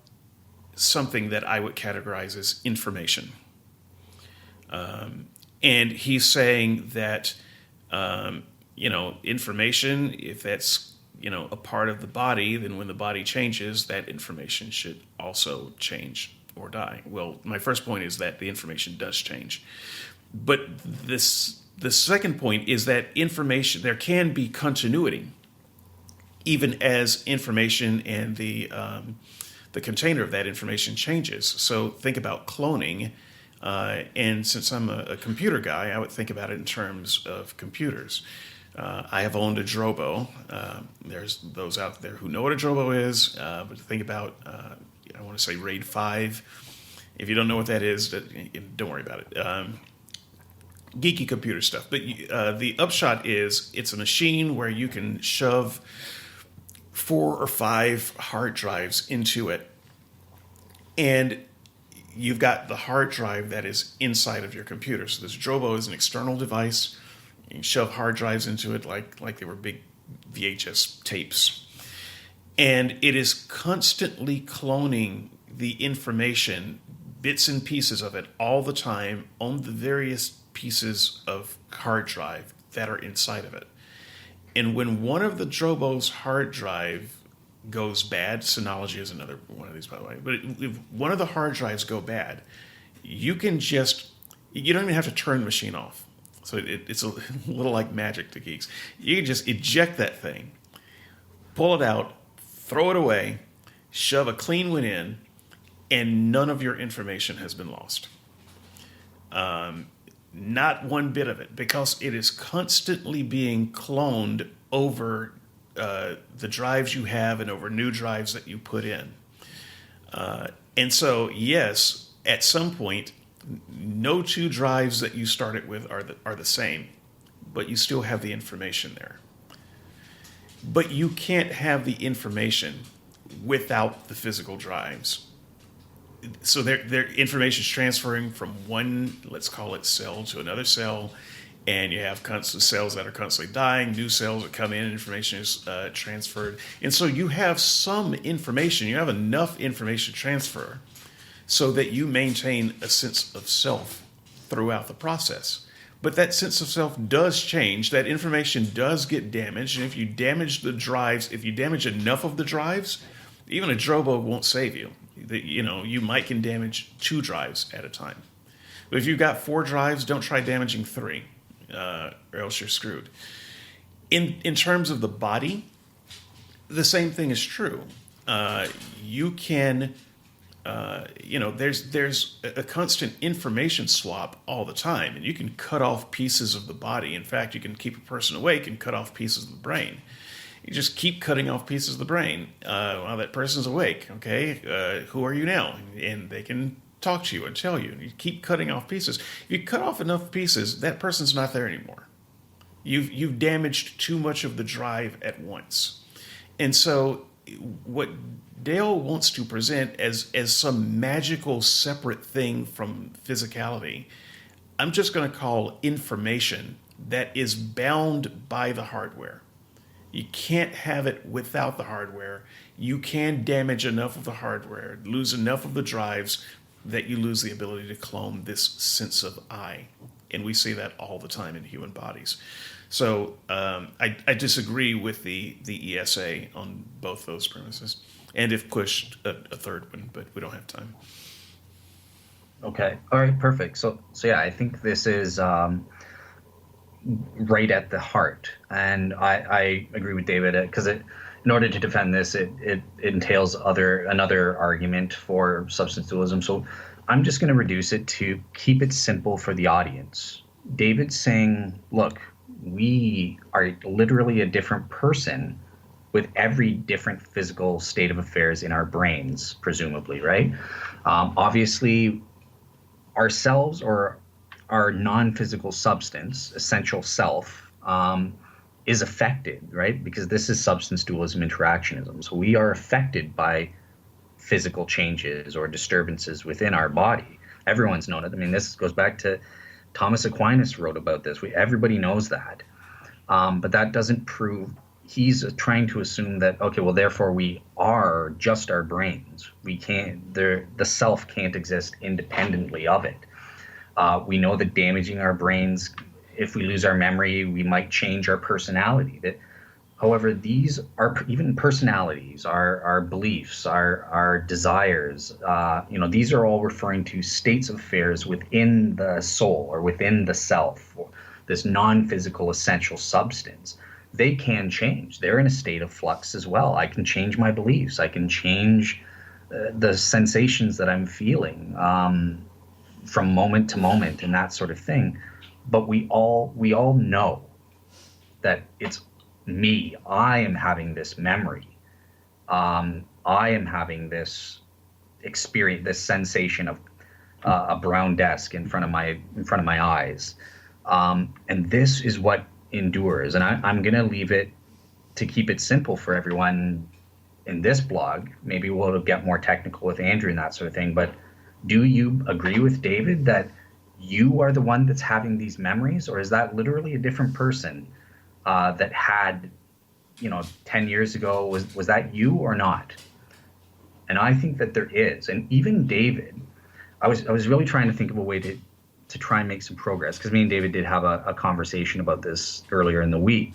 something that I would categorize as information. And he's saying that, information, if that's, a part of the body, then when the body changes, that information should also change or die. Well, my first point is that the information does change. But the second point is that information, there can be continuity, even as information and the container of that information changes. So think about cloning. And since I'm a computer guy, I would think about it in terms of computers. I have owned a Drobo. There's those out there who know what a Drobo is, but think about, I want to say RAID 5. If you don't know what that is, don't worry about it. Geeky computer stuff. But the upshot is it's a machine where you can shove 4 or 5 hard drives into it. And you've got the hard drive that is inside of your computer. So this Drobo is an external device. You can shove hard drives into it like they were big VHS tapes. And it is constantly cloning the information, bits and pieces of it, all the time on the various pieces of hard drive that are inside of it. And when one of the Drobo's hard drive goes bad, Synology is another one of these, by the way, but if one of the hard drives go bad, you don't even have to turn the machine off. So it's a little like magic to geeks. You can just eject that thing, pull it out, throw it away, shove a clean one in, and none of your information has been lost. Not one bit of it, because it is constantly being cloned over the drives you have and over new drives that you put in. And so, yes, at some point, no 2 drives that you started with are the same, but you still have the information there. But you can't have the information without the physical drives. So their information is transferring from one, let's call it cell, to another cell, and you have constant cells that are constantly dying, new cells that come in, and information is transferred. And so you have some information, you have enough information transfer so that you maintain a sense of self throughout the process. But that sense of self does change, that information does get damaged, and if you damage the drives, if you damage enough of the drives, even a Drobo won't save you. You might can damage 2 drives at a time. But if you've got 4 drives, don't try damaging 3, or else you're screwed. In terms of the body, the same thing is true. You can, there's a constant information swap all the time, and you can cut off pieces of the body. In fact, you can keep a person awake and cut off pieces of the brain. You just keep cutting off pieces of the brain. Well, that person's awake. Okay, who are you now? And they can talk to you and tell you. And you keep cutting off pieces. If you cut off enough pieces, that person's not there anymore. You've damaged too much of the drive at once. And so what Dale wants to present as some magical separate thing from physicality, I'm just going to call information that is bound by the hardware. You can't have it without the hardware. You can damage enough of the hardware, lose enough of the drives, that you lose the ability to clone this sense of I. And we see that all the time in human bodies. So I disagree with the ESA on both those premises. And if pushed, a third one, but we don't have time. Okay. All right. Perfect. So yeah, I think this is right at the heart, and I agree with David, because in order to defend this, it entails another argument for substance dualism. So I'm just going to reduce it to keep it simple for the audience. David's saying, look, we are literally a different person with every different physical state of affairs in our brains, presumably, right? Obviously, ourselves or our non-physical substance, essential self, is affected, right? Because this is substance dualism interactionism. So we are affected by physical changes or disturbances within our body. Everyone's known it. I mean, this goes back to Thomas Aquinas wrote about this. Everybody knows that. But that doesn't prove he's trying to assume that, okay, well, therefore we are just our brains. We can't, the self can't exist independently of it. We know that damaging our brains, if we lose our memory, we might change our personality. However, these are even personalities, our beliefs, our desires. These are all referring to states of affairs within the soul or within the self, or this non-physical essential substance. They can change. They're in a state of flux as well. I can change my beliefs. I can change the sensations that I'm feeling from moment to moment and that sort of thing. But we all know that it's me. I am having this memory. I am having this experience, this sensation of a brown desk in front of my eyes, and this is what endures. And I'm going to leave it to keep it simple for everyone in this blog. Maybe we'll get more technical with Andrew and that sort of thing. But do you agree with David that you are the one that's having these memories, or is that literally a different person that had, 10 years ago? Was that you or not? And I think that there is. And even David, I was really trying to think of a way to try and make some progress, because me and David did have a conversation about this earlier in the week.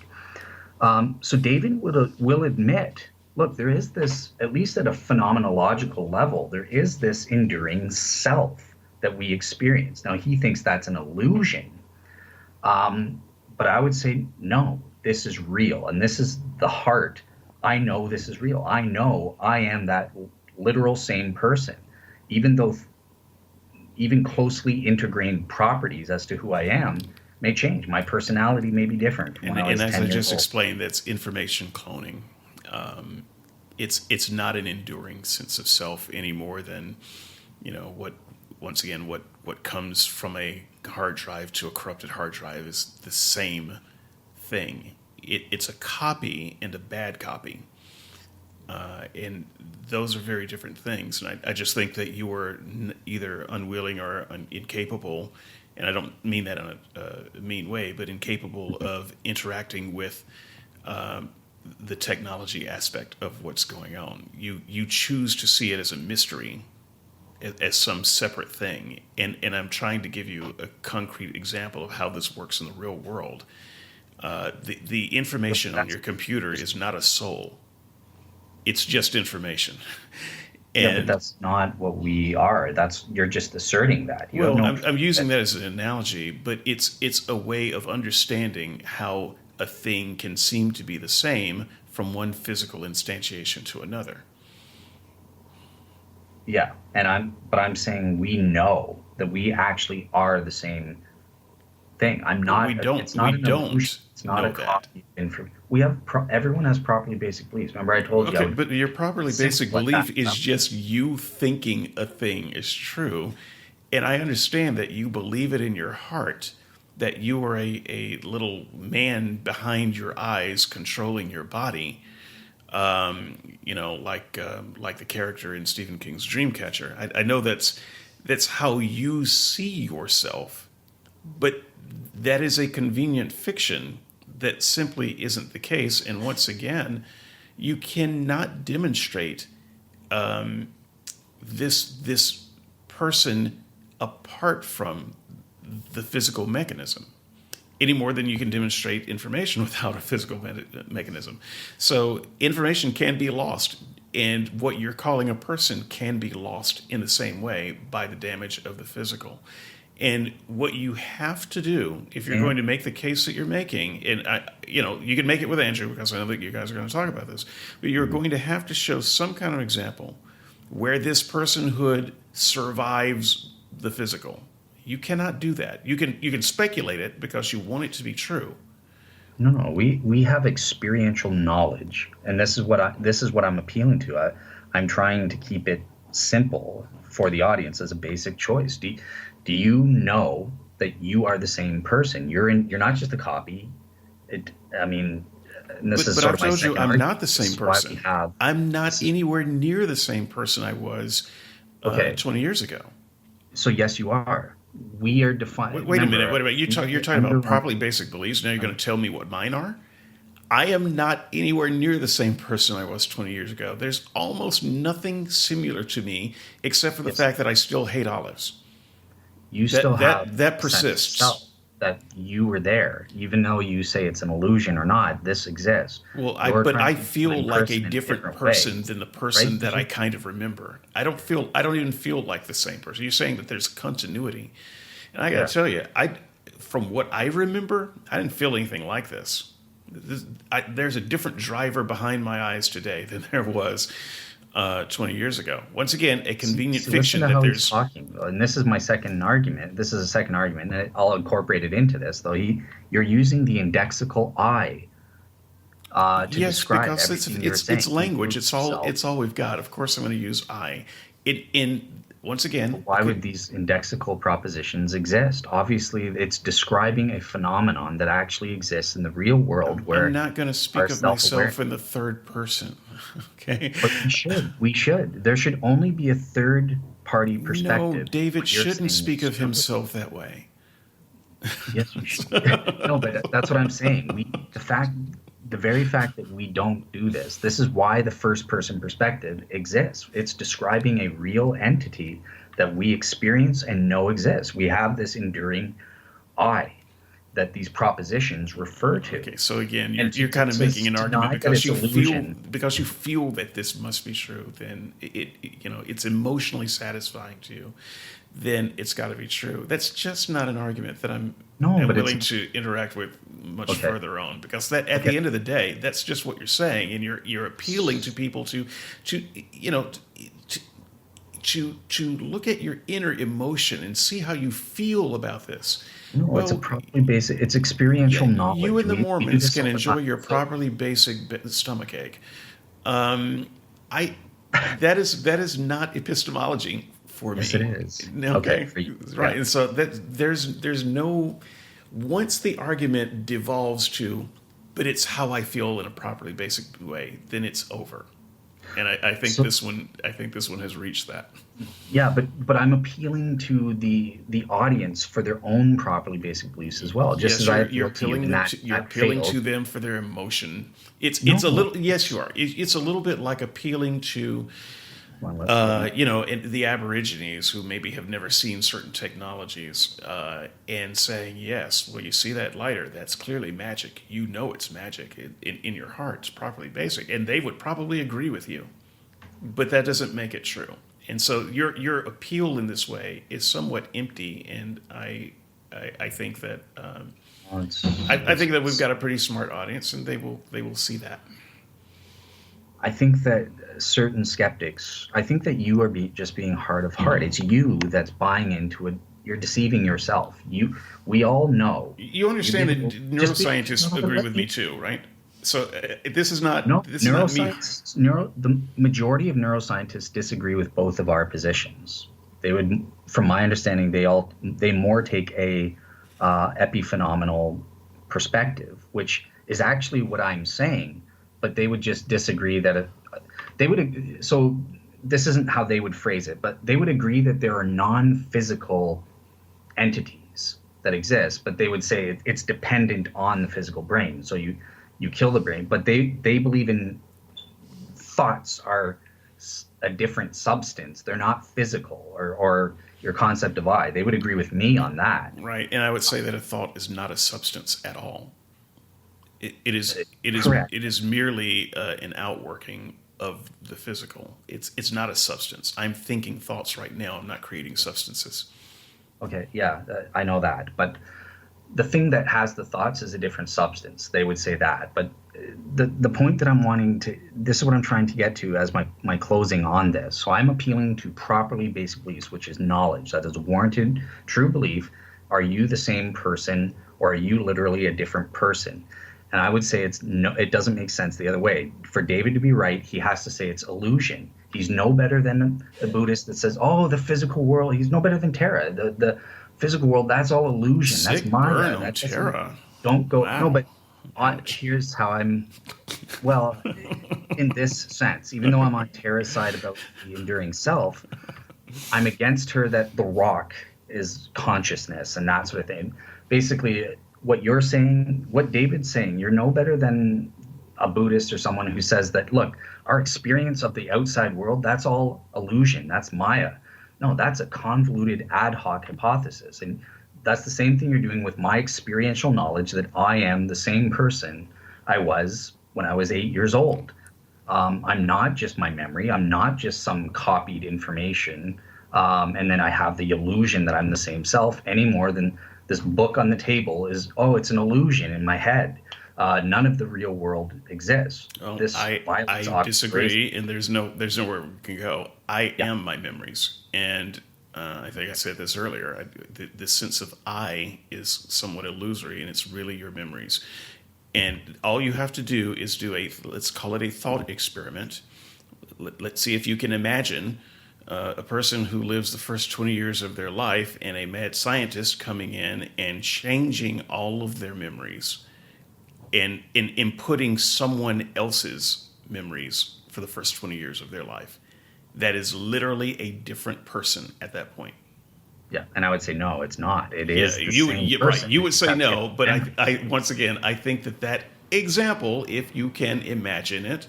So David will admit, look, there is this, at least at a phenomenological level, there is this enduring self that we experience. Now, he thinks that's an illusion. But I would say, no, this is real. And this is the heart. I know this is real. I know I am that literal same person, even though even closely integrated properties as to who I am may change. My personality may be different. And as I just explained, that's information cloning. It's not an enduring sense of self any more than, what comes from a hard drive to a corrupted hard drive is the same thing. It's a copy and a bad copy. And those are very different things. And I just think that you were either unwilling or incapable, and I don't mean that in a mean way, but incapable of interacting with the technology aspect of what's going on. You choose to see it as a mystery, as some separate thing. And I'm trying to give you a concrete example of how this works in the real world. The information on your computer is not a soul. It's just information. Yeah, but that's not what we are. You're just asserting that. I'm using that as an analogy, but it's a way of understanding how a thing can seem to be the same from one physical instantiation to another. Yeah, but I'm saying we know that we actually are the same thing. I'm not. We don't. It's not an illusion. It's not a copy of information. Everyone has properly basic beliefs. Remember, I told you. Okay, but your properly basic belief is just you thinking a thing is true, and I understand that you believe it in your heart, that you are a little man behind your eyes controlling your body, like the character in Stephen King's Dreamcatcher. I know that's how you see yourself, but that is a convenient fiction that simply isn't the case. And once again, you cannot demonstrate this person apart from the physical mechanism any more than you can demonstrate information without a physical mechanism. So information can be lost, and what you're calling a person can be lost in the same way by the damage of the physical. And what you have to do, if you're going to make the case that you're making, and you can make it with Andrew, because I know that you guys are going to talk about this, but you're going to have to show some kind of example where this personhood survives the physical. You cannot do that. You can speculate it because you want it to be true, No, we have experiential knowledge, and this is what I'm appealing to. I'm trying to keep it simple for the audience as a basic choice. Do you know that you are the same person? You're not just a copy. I mean, and this is But sort I've of my told you second I'm argument. not the This same is why we person. have I'm not this is anywhere near the same person I was okay. 20 years ago. So yes, you are. We are defined. Wait a minute. Remember, Wait a minute. You're the talking about properly underlying. basic beliefs. Now you're going to tell me what mine are? I am not anywhere near the same person I was 20 years ago. There's almost nothing similar to me except for the Yes, fact that I still hate olives. you still That have that that a sense of self persists. that you were there, even though you say it's an illusion or not. This exists. Well, You're but trying I to feel define like a person in a different different way, person than the right? person that I kind of remember. I don't even feel like the same person. You're saying that there's continuity. And I got Yeah. to tell you, from what I remember, I didn't feel anything like this. There's a different driver behind my eyes today than there was 20 years ago. Once again, a convenient See, listen fiction to that how he's there's. talking, and this is my second argument. This is a second argument, and I'll incorporate it into this. Though you're using the indexical I to Yes, describe because everything you're it's saying, language. including yourself. It's all we've got. Of course, I'm going to use I. It in once again. But why would these indexical propositions exist? Obviously, it's describing a phenomenon that actually exists in the real world I'm where not going to our speak of self-aware. myself in the third person. Okay. But we should. We should. There should only be a third party No, perspective. David What you're shouldn't saying speak is of true. himself that way. Yes, we should. No, but that's what I'm saying. The very fact that we don't do this, this is why the first person perspective exists. It's describing a real entity that we experience and know exists. We have this enduring I that these propositions refer to. Okay, so again, And you're kind of making an argument deny that it's illusion. because you feel that this must be true. Then it's emotionally satisfying to you. Then it's got to be true. That's just not an argument that No, am but it's willing to interact with much okay. further on, because that at Okay. the end of the day, that's just what you're saying, and you're appealing to people to you know to, to look at your inner emotion and see how you feel about this. No, it's a Well, properly basic. It's yeah, experiential you knowledge. and the We do Mormons this can all the enjoy time. your So properly basic stomach ache. Um, I that is not epistemology for yes, it me. is. Okay, Okay, for you. right. Yeah. And so that there's no once the argument devolves to, but it's how I feel in a properly basic way, then it's over. And So I think this one has reached that. yeah, but I'm appealing to the audience for their own properly basic beliefs as well, just Yes, as I appeal to you, and you're that appealing to failed. them for their emotion. It's a No, little yes you are. It's a little bit like appealing to well, let's hear me. the Aborigines who maybe have never seen certain technologies and saying yes, well you see that lighter, that's clearly magic. You know it's magic in your heart. It's properly basic, and they would probably agree with you, but that doesn't make it true. And so your appeal in this way is somewhat empty, and I think that Well, I think that we've got a pretty smart audience, and they will see that. I think that certain skeptics, I think that you are just being hard of heart. It's you that's buying into it. You're deceiving yourself. We all know. You You understand that didn't just be neuroscientists no, but agree let with me me. too, right? So No, this is not me. the majority of neuroscientists disagree with both of our positions. They would, from my understanding, they more take a epiphenomenal perspective, which is actually what I'm saying, but they would just disagree that they would. So this isn't how they would phrase it, but they would agree that there are non-physical entities that exist, but they would say it's dependent on the physical brain. So you kill the brain, but they believe in thoughts are a different substance. They're not physical, or your concept of I. They would agree with me on that. Right, and I would say that a thought is not a substance at all. Correct. It is merely an outworking of the physical. It's not a substance. I'm thinking thoughts right now. I'm not creating substances. Okay, yeah, I know that, but the thing that has the thoughts is a different substance. They would say that, but the point that I'm wanting to, this is what I'm trying to get to as my closing on this. So I'm appealing to properly basic beliefs, which is knowledge that is a warranted true belief. Are you the same person, or are you literally a different person? And I would say it's no, it doesn't make sense the other way. For David to be right, he has to say it's illusion. He's no better than the Buddhist that says, "Oh, the physical world." He's no better than Tara. The physical world, that's all illusion. That's Sick burn Maya. on That doesn't. Terra. Don't go. No, Wow. but Ouch. here's how I'm. Well, in this sense, even though I'm on Tara's side about the enduring self, I'm against her that the rock is consciousness and that sort of thing. Basically, what you're saying, what David's saying, you're no better than a Buddhist or someone who says that, look, our experience of the outside world, that's all illusion, that's Maya. No, that's a convoluted ad hoc hypothesis. And that's the same thing you're doing with my experiential knowledge that I am the same person I was when I was 8 years old. I'm not just my memory. I'm not just some copied information. And then I have the illusion that I'm the same self any more than this book on the table is, oh, it's an illusion in my head. None of the real world exists. Well, This violence I disagree, and there's nowhere we can go. I yeah, am my memories, and I think I said this earlier. The sense of I is somewhat illusory, and it's really your memories. And all you have to do is do let's call it a thought experiment. Let's see if you can imagine a person who lives the first 20 years of their life and a mad scientist coming in and changing all of their memories and inputting someone else's memories for the first 20 years of their life. That is literally a different person at that point. yeah. And I would say, no, it's not. It Yeah, is the same right. person. You would say Except no, but memory. I once again, I think that example, if you can imagine it,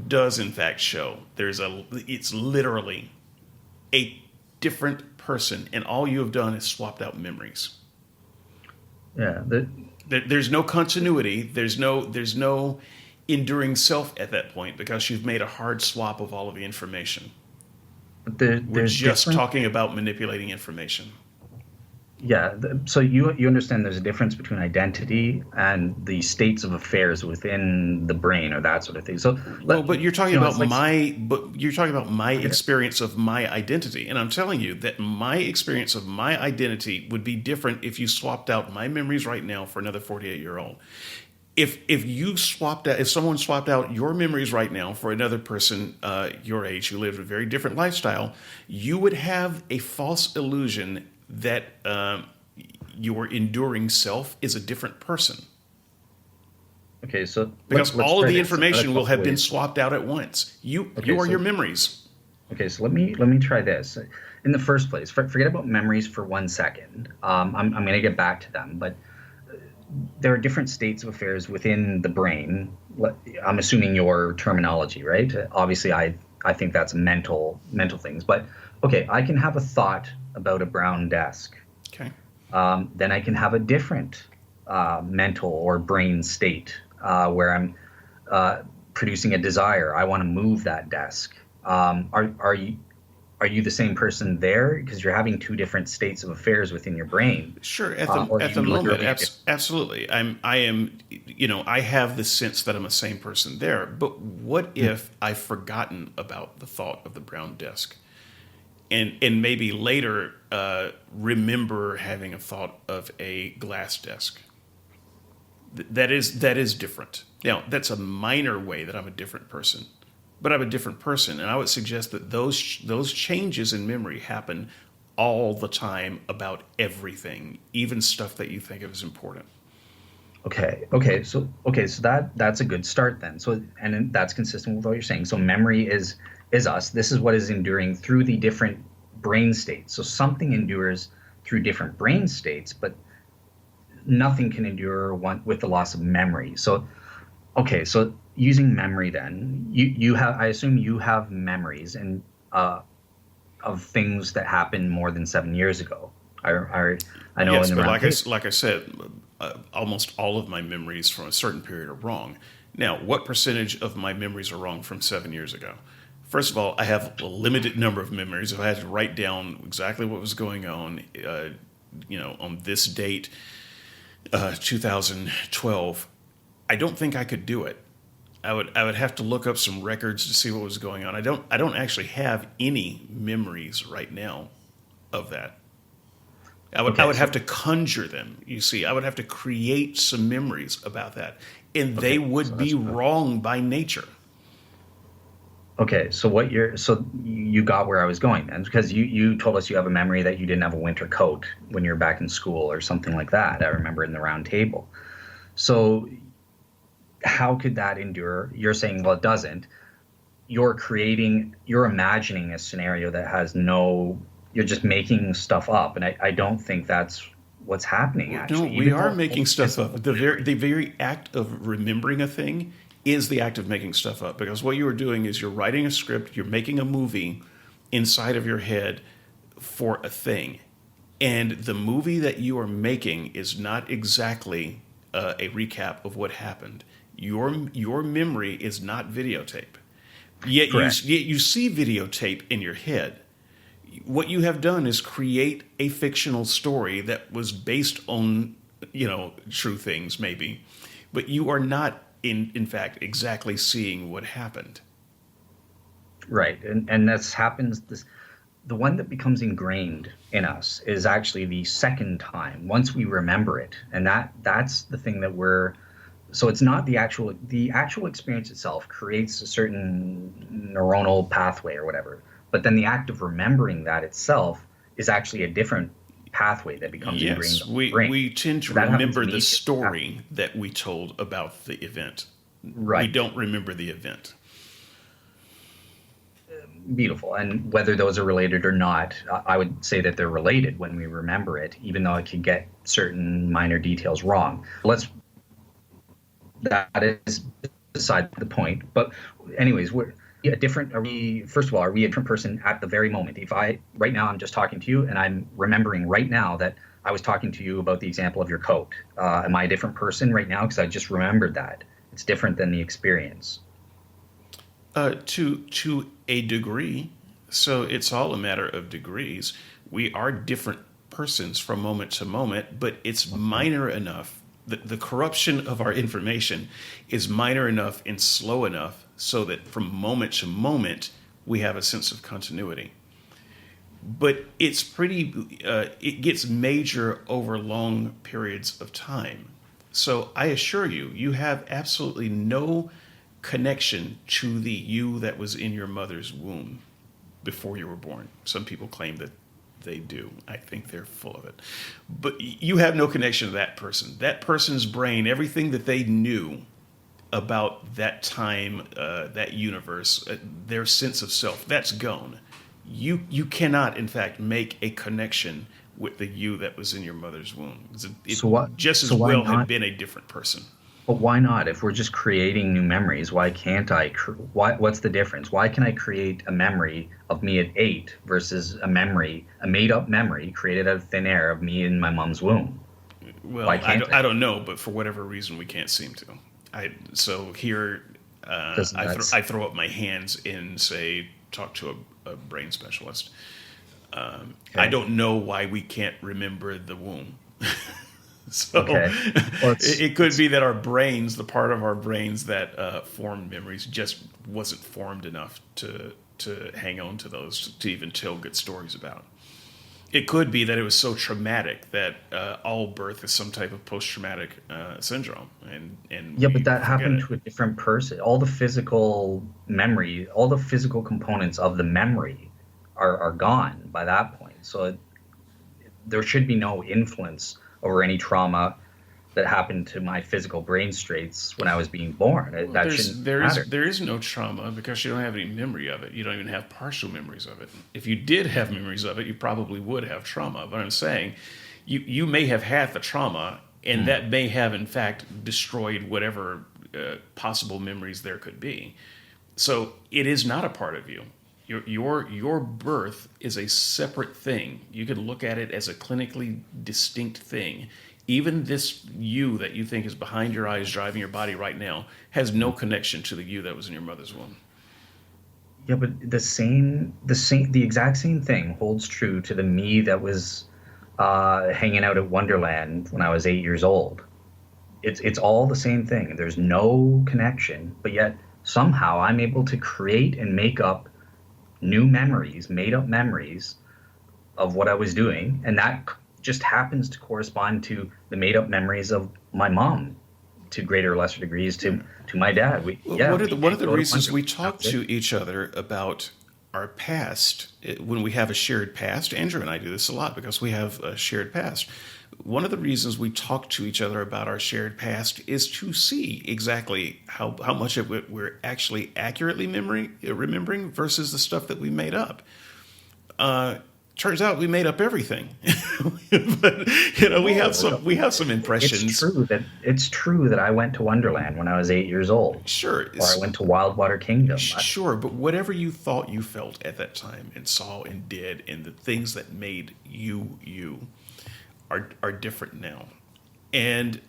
does in fact show it's literally a different person, and all you have done is swapped out memories. Yeah, There's no continuity. There's no enduring self at that point because you've made a hard swap of all of the information. We're there's just different. talking about manipulating information. Yeah, so you understand there's a difference between identity and the states of affairs within the brain or that sort of thing. So Well, but you're talking about it's like my I get it. experience of my identity, and I'm telling you that my experience of my identity would be different if you swapped out my memories right now for another 48-year-old. If someone swapped out your memories right now for another person your age who lived a very different lifestyle, you would have a false illusion that your enduring self is a different person Okay, so because let's all of try the this a information will couple have been ways. swapped out at once. You Okay, are your so memories. let me try this. In the first place, forget about memories for 1 second. I'm going to get back to them, but there are different states of affairs within the brain. I'm assuming your terminology, right? Obviously, I think that's mental things. But okay, I can have a thought about a brown desk. Okay. Then I can have a different mental or brain state where I'm producing a desire. I want to move that desk. Are you the same person there because you're having two different states of affairs within your brain, Sure. or are At the you moment, literally absolutely. I am. I have the sense that I'm the same person there. But what if I've forgotten about the thought of the brown desk, and maybe later remember having a thought of a glass desk? That is different. Now, that's a minor way that I'm a different person, but I'm a different person, and I would suggest that those changes in memory happen all the time about everything, even stuff that you think of as important. Okay, so that's a good start then. So and then that's consistent with what you're saying. So memory is us. This is what is enduring through the different brain states. So something endures through different brain states, but nothing can endure one with the loss of memory. So okay, so using memory then, you have, I assume you have memories and of things that happened more than 7 years ago. I know in Yes, the but round table. like I said, almost all of my memories from a certain period are wrong. Now, what percentage of my memories are wrong from 7 years ago? First of all, I have a limited number of memories. If I had to write down exactly what was going on, on this date, 2012, I don't think I could do it. I would have to look up some records to see what was going on. I don't actually have any memories right now of that. I Okay, would so have to conjure them. You see, I would have to create some memories about that, and they so would be that's wrong by nature. okay. So you got where I was going then, because you told us you have a memory that you didn't have a winter coat when you were back in school or something like that. I remember in the round table. So how could that endure? You're saying, well, it doesn't. You're imagining a scenario that has no, you're just making stuff up. And I don't think that's what's happening, Well, no, actually, we even are though making it's stuff physical up. memory. The very act of remembering a thing is the act of making stuff up, because what you are doing is you're writing a script, you're making a movie inside of your head for a thing. And the movie that you are making is not exactly a recap of what happened. Your memory is not videotape. Correct. Yet you see videotape in your head. What you have done is create a fictional story that was based on, true things maybe, but you are not in fact exactly seeing what happened. Right. And this happens, the one that becomes ingrained in us is actually the second time once we remember it. And that's the thing that we're, so it's not the actual experience itself creates a certain neuronal pathway or whatever, but then the act of remembering that itself is actually a different pathway that becomes ingrained Yes, in the brain. we tend to So that happens remember the immediately after. story that we told about the event. We Right. don't remember the event. Beautiful. And whether those are related or not, I would say that they're related when we remember it, even though it could get certain minor details wrong. That is beside the point. But anyways, first of all, are we a different person at the very moment? If right now I'm just talking to you and I'm remembering right now that I was talking to you about the example of your coat. Am I a different person right now? Because I just remembered that. It's different than the experience. To a degree, so it's all a matter of degrees. We are different persons from moment to moment, but it's minor enough. The corruption of our information is minor enough and slow enough so that from moment to moment we have a sense of continuity. But it gets major over long periods of time. So I assure you, you have absolutely no connection to the you that was in your mother's womb before you were born. Some people claim that they do. I think they're full of it. But you have no connection to that person. That person's brain, everything that they knew about that time, that universe, their sense of self, that's gone. You cannot, in fact, make a connection with the you that was in your mother's womb. It So what? just as So why well have not? been a different person. But why not? If we're just creating new memories, why can't I? What's the difference? Why can I create a memory of me at 8 versus a made-up memory created out of thin air of me in my mom's womb? Why Well, can't I I? don't know, but for whatever reason, we can't seem to. So here, Because that's I throw up my hands and say, talk to a brain specialist. I okay. don't know why we can't remember the womb. So Okay. Well, it could be that our brains, the part of our brains that formed memories, just wasn't formed enough to hang on to those to even tell good stories about. It could be that it was so traumatic that all birth is some type of post-traumatic syndrome, and yeah, but we that forget happened it. to a different person. All the physical memory, all the physical components of the memory are gone by that point. So there should be no influence over any trauma that happened to my physical brain straits when I was being born. Well, That shouldn't matter. there is no trauma because you don't have any memory of it. You don't even have partial memories of it. If you did have memories of it, you probably would have trauma. But I'm saying, you may have had the trauma, and Hmm. that may have in fact destroyed whatever possible memories there could be. So it is not a part of you. Your birth is a separate thing. You can look at it as a clinically distinct thing. Even this you that you think is behind your eyes driving your body right now has no connection to the you that was in your mother's womb. Yeah, but the exact same thing holds true to the me that was hanging out at Wonderland when I was 8 years old. It's all the same thing. There's no connection, but yet somehow I'm able to create and make up new memories, made up memories of what I was doing, and that just happens to correspond to the made up memories of my mom to greater or lesser degrees to my dad. One of the Go to reasons we Wonderland. talk That's it. to each other about our past, when we have a shared past, Andrew and I do this a lot because we have a shared past. One of the reasons we talk to each other about our shared past is to see exactly how much of it we're actually accurately remembering versus the stuff that we made up. Turns out we made up everything, but we have some impressions. It's true that I went to Wonderland when I was 8 years old, Sure, or I went to Wildwater Kingdom. sure, but whatever you thought you felt at that time and saw and did, and the things that made you are different now. And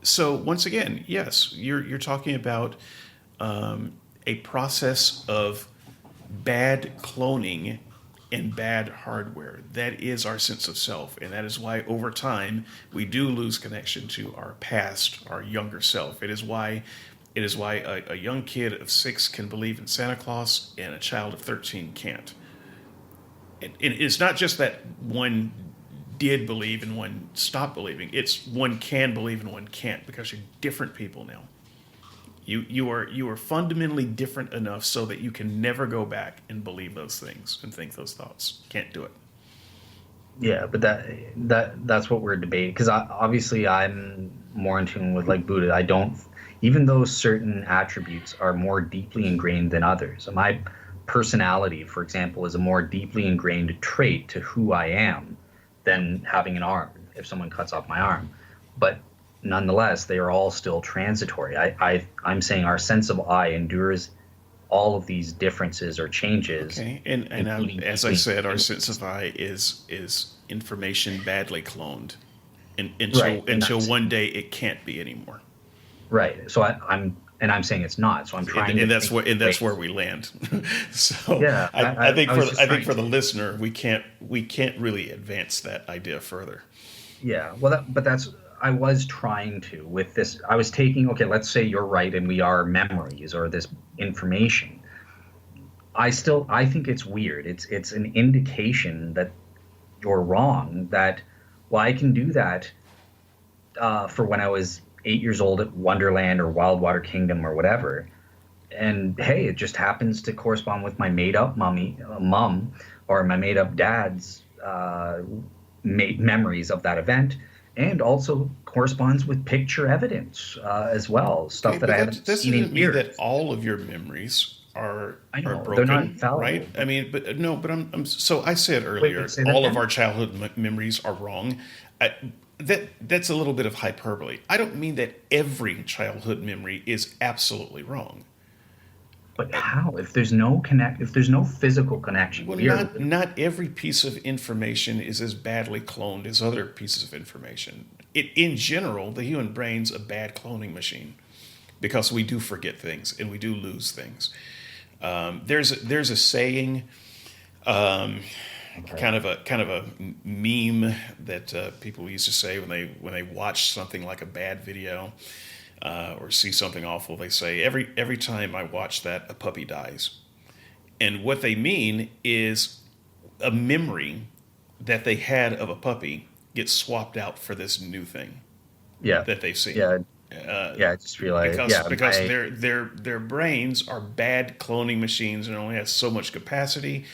so once again, yes, you're talking about a process of bad cloning and bad hardware. That is our sense of self, and that is why over time we do lose connection to our past, our younger self. It is why a young kid of 6 can believe in Santa Claus and a child of 13 can't. And it's not just that one did believe and one stopped believing. It's one can believe and one can't, because you're different people now. You are fundamentally different enough so that you can never go back and believe those things and think those thoughts. Can't do it. Yeah, but that's what we're debating, because obviously I'm more in tune with like Buddha. I don't, even though certain attributes are more deeply ingrained than others. My personality, for example, is a more deeply ingrained trait to who I am than having an arm if someone cuts off my arm. But nonetheless, they are all still transitory. I'm saying our sense of I endures all of these differences or changes. Okay, and as I said, our sense of I is information badly cloned, until one day it can't be anymore. Right. So I'm saying it's not. So I'm trying, and that's where we land. So yeah, I think for the listener, we can't really advance that idea further. Yeah. Well, I was trying to with this. I was taking, okay, let's say you're right and we are memories or this information. I think it's weird. It's an indication that you're wrong. That, well, I can do that for when I was 8 years old at Wonderland or Wildwater Kingdom or whatever. And hey, it just happens to correspond with my made up mom or my made up dad's memories of that event, and also corresponds with picture evidence as well, stuff Okay, that but I haven't that seen in doesn't mean years. that all of your memories are They're broken, not infallible. right? I mean, but no, but I'm so I said earlier, say that all of again? our childhood memories are wrong. That's a little bit of hyperbole. I don't mean that every childhood memory is absolutely wrong. But how? If there's no physical connection, Well, not every piece of information is as badly cloned as other pieces of information. In general, the human brain's a bad cloning machine because we do forget things and we do lose things. There's a saying, kind of a meme that people used to say when they watch something like a bad video or see something awful. They say every time I watch that, a puppy dies, and what they mean is a memory that they had of a puppy gets swapped out for this new thing yeah, that they see. yeah, yeah. I just realized, Because their brains are bad cloning machines and only has so much capacity,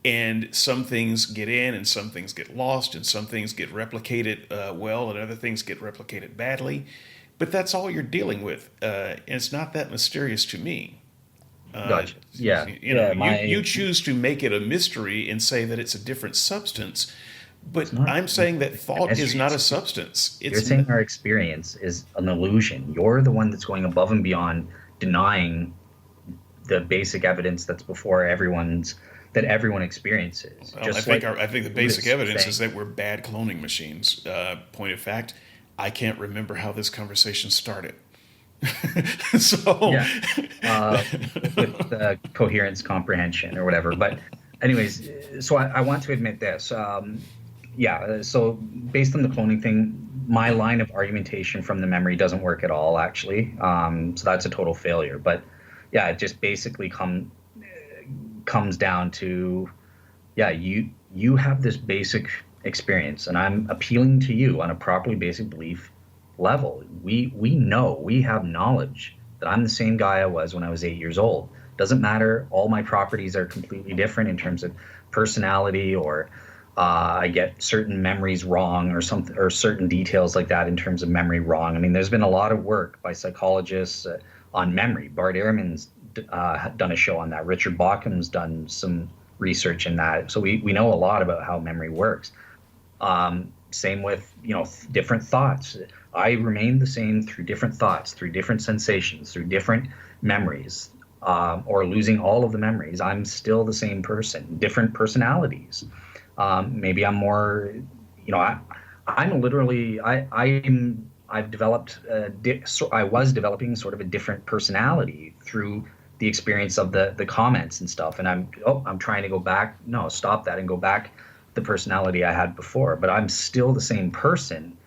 and some things get in and some things get lost and some things get replicated well and other things get replicated badly. But that's all you're dealing with, and it's not that mysterious to me. gotcha. Yeah, You choose to make it a mystery and say that it's a different substance, but not. I'm saying that thought is Mystery not a is- substance. You're saying our experience is an illusion. You're the one that's going above and beyond, denying the basic evidence that's before that everyone experiences. Well, Just I think the basic Buddhists evidence saying. is that we're bad cloning machines. Point of fact, I can't remember how this conversation started. So Yeah, with coherence comprehension or whatever. But anyways, so I want to admit this. So based on the cloning thing, my line of argumentation from the memory doesn't work at all, actually. So that's a total failure. But yeah, it just basically comes down to, yeah, you have this basic experience, and I'm appealing to you on a properly basic belief level. We know, we have knowledge that I'm the same guy I was when I was 8 years old. Doesn't matter. All my properties are completely different in terms of personality, or I get certain memories wrong, or something, or certain details like that in terms of memory wrong. I mean, there's been a lot of work by psychologists on memory. Bart Ehrman's done a show on that. Richard Bauckham's done some research in that. So we know a lot about how memory works. Same with, different thoughts. I remain the same through different thoughts, through different sensations, through different memories, or losing all of the memories. I'm still the same person, different personalities. Maybe I'm more, I'm literally, I've developed, I was developing sort of a different personality through the experience of the comments and stuff. And I'm trying to go back. No, stop that and go back the personality I had before. But I'm still the same person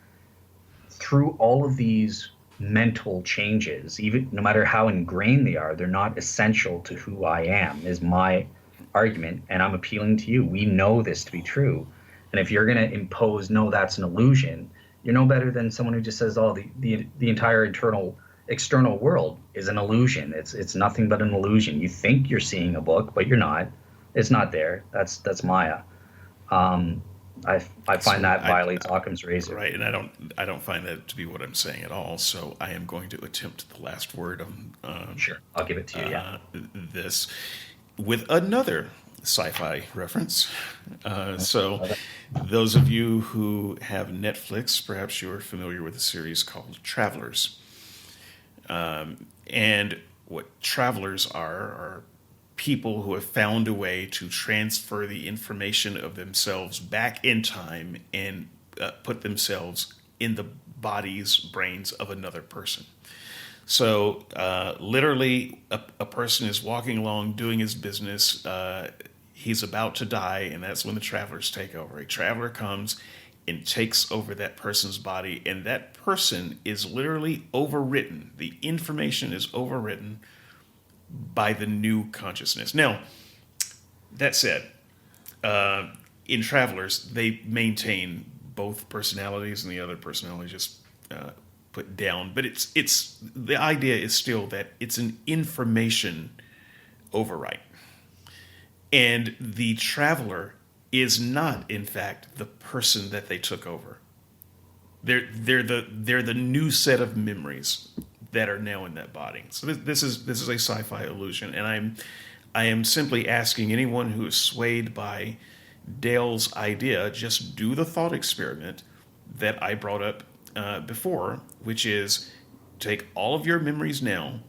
through all of these mental changes. Even no matter how ingrained they are, they're not essential to who I am, is my argument. And I'm appealing to you. We know this to be true. And if you're going to impose, no, that's an illusion, you're no better than someone who just says, oh, the entire external world is an illusion. It's nothing but an illusion. You think you're seeing a book, but you're not. It's not there. That's Maya. I find that violates Occam's razor. Right, and I don't find that to be what I'm saying at all. So I am going to attempt the last word on Sure, I'll give it to you. Yeah. This with another sci-fi reference. So those of you who have Netflix, perhaps you're familiar with a series called Travelers. And what travelers are people who have found a way to transfer the information of themselves back in time and put themselves in the bodies, brains of another person. So literally, a person is walking along doing his business. He's about to die, and that's when the travelers take over. A traveler comes and takes over that person's body, and that person is literally overwritten. The information is overwritten by the new consciousness. Now, that said, in Travelers, they maintain both personalities, and the other personality just put down. But it's the idea is still that it's an information overwrite, and the traveler is not, in fact, the person that they took over. They're the new set of memories that are now in that body. So this is a sci-fi illusion, and I am simply asking anyone who is swayed by Dale's idea, just do the thought experiment that I brought up before, which is take all of your memories now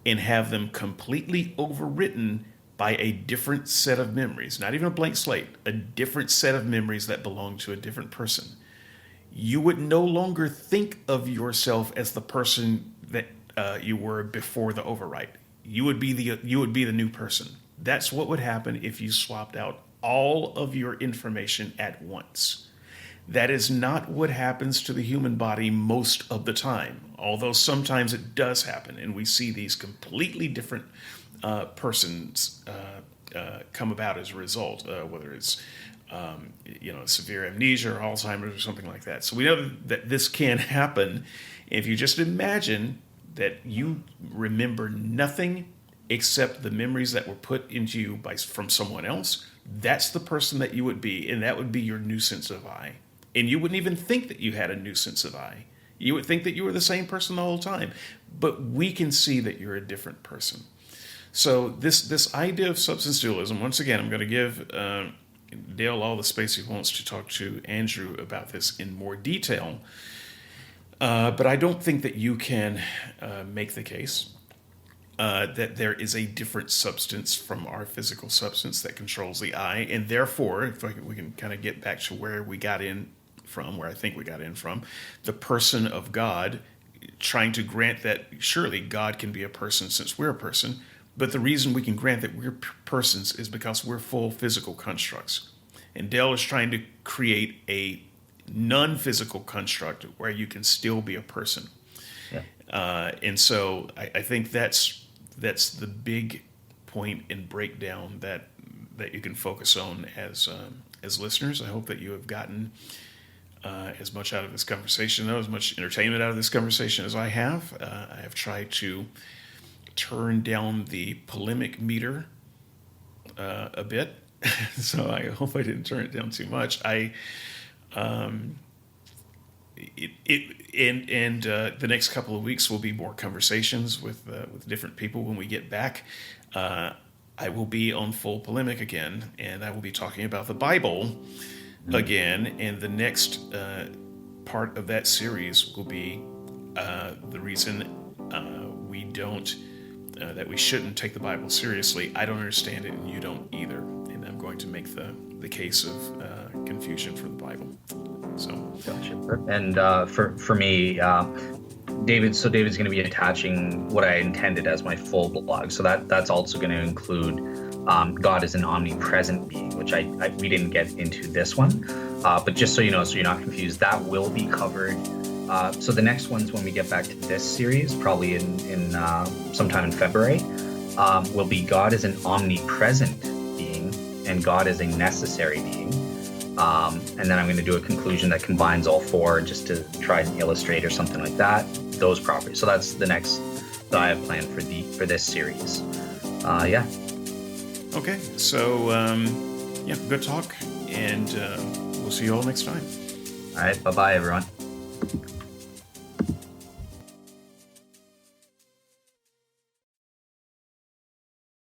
and have them completely overwritten by a different set of memories, not even a blank slate, a different set of memories that belong to a different person. You would no longer think of yourself as the person that you were before the overwrite. You would be the new person. That's what would happen if you swapped out all of your information at once. That is not what happens to the human body most of the time, although sometimes it does happen, and we see these completely different persons come about as a result, whether it's severe amnesia or Alzheimer's or something like that. So we know that this can happen. If you just imagine that you remember nothing except the memories that were put into you from someone else, that's the person that you would be, and that would be your new sense of I. And you wouldn't even think that you had a new sense of I. You would think that you were the same person the whole time. But we can see that you're a different person. So this idea of substance dualism, once again, I'm going to give Dale all the space he wants to talk to Andrew about this in more detail. But I don't think that you can make the case that there is a different substance from our physical substance that controls the I. And therefore, if we can kind of get back to where we got in from, where I think we got in from, the person of God, trying to grant that surely God can be a person since we're a person. But the reason we can grant that we're persons is because we're full physical constructs. And Dale is trying to create a non-physical construct where you can still be a person. Yeah. And so I think that's the big point and breakdown that you can focus on as as listeners. I hope that you have gotten as much out of this conversation, as much entertainment out of this conversation as I have. I have tried to turn down the polemic meter a bit, so I hope I didn't turn it down too much. The next couple of weeks will be more conversations with different people when we get back. I will be on full polemic again, and I will be talking about the Bible again. And the next part of that series will be the reason we don't, that we shouldn't take the Bible seriously. I don't understand it, and you don't either. And I'm going to make the case of confusion for the Bible. So, gotcha. And for me, David's going to be attaching what I intended as my full blog. So that's also going to include God is an omnipresent being, which we didn't get into this one. But just so you know, so you're not confused, that will be covered. So the next ones, when we get back to this series, probably in sometime in February, will be God is an omnipresent being and God is a necessary being. And then I'm going to do a conclusion that combines all four just to try and illustrate or something like that, those properties. So that's the next that I have planned for this series. Yeah. Okay. So, good talk. And we'll see you all next time. All right. Bye-bye, everyone.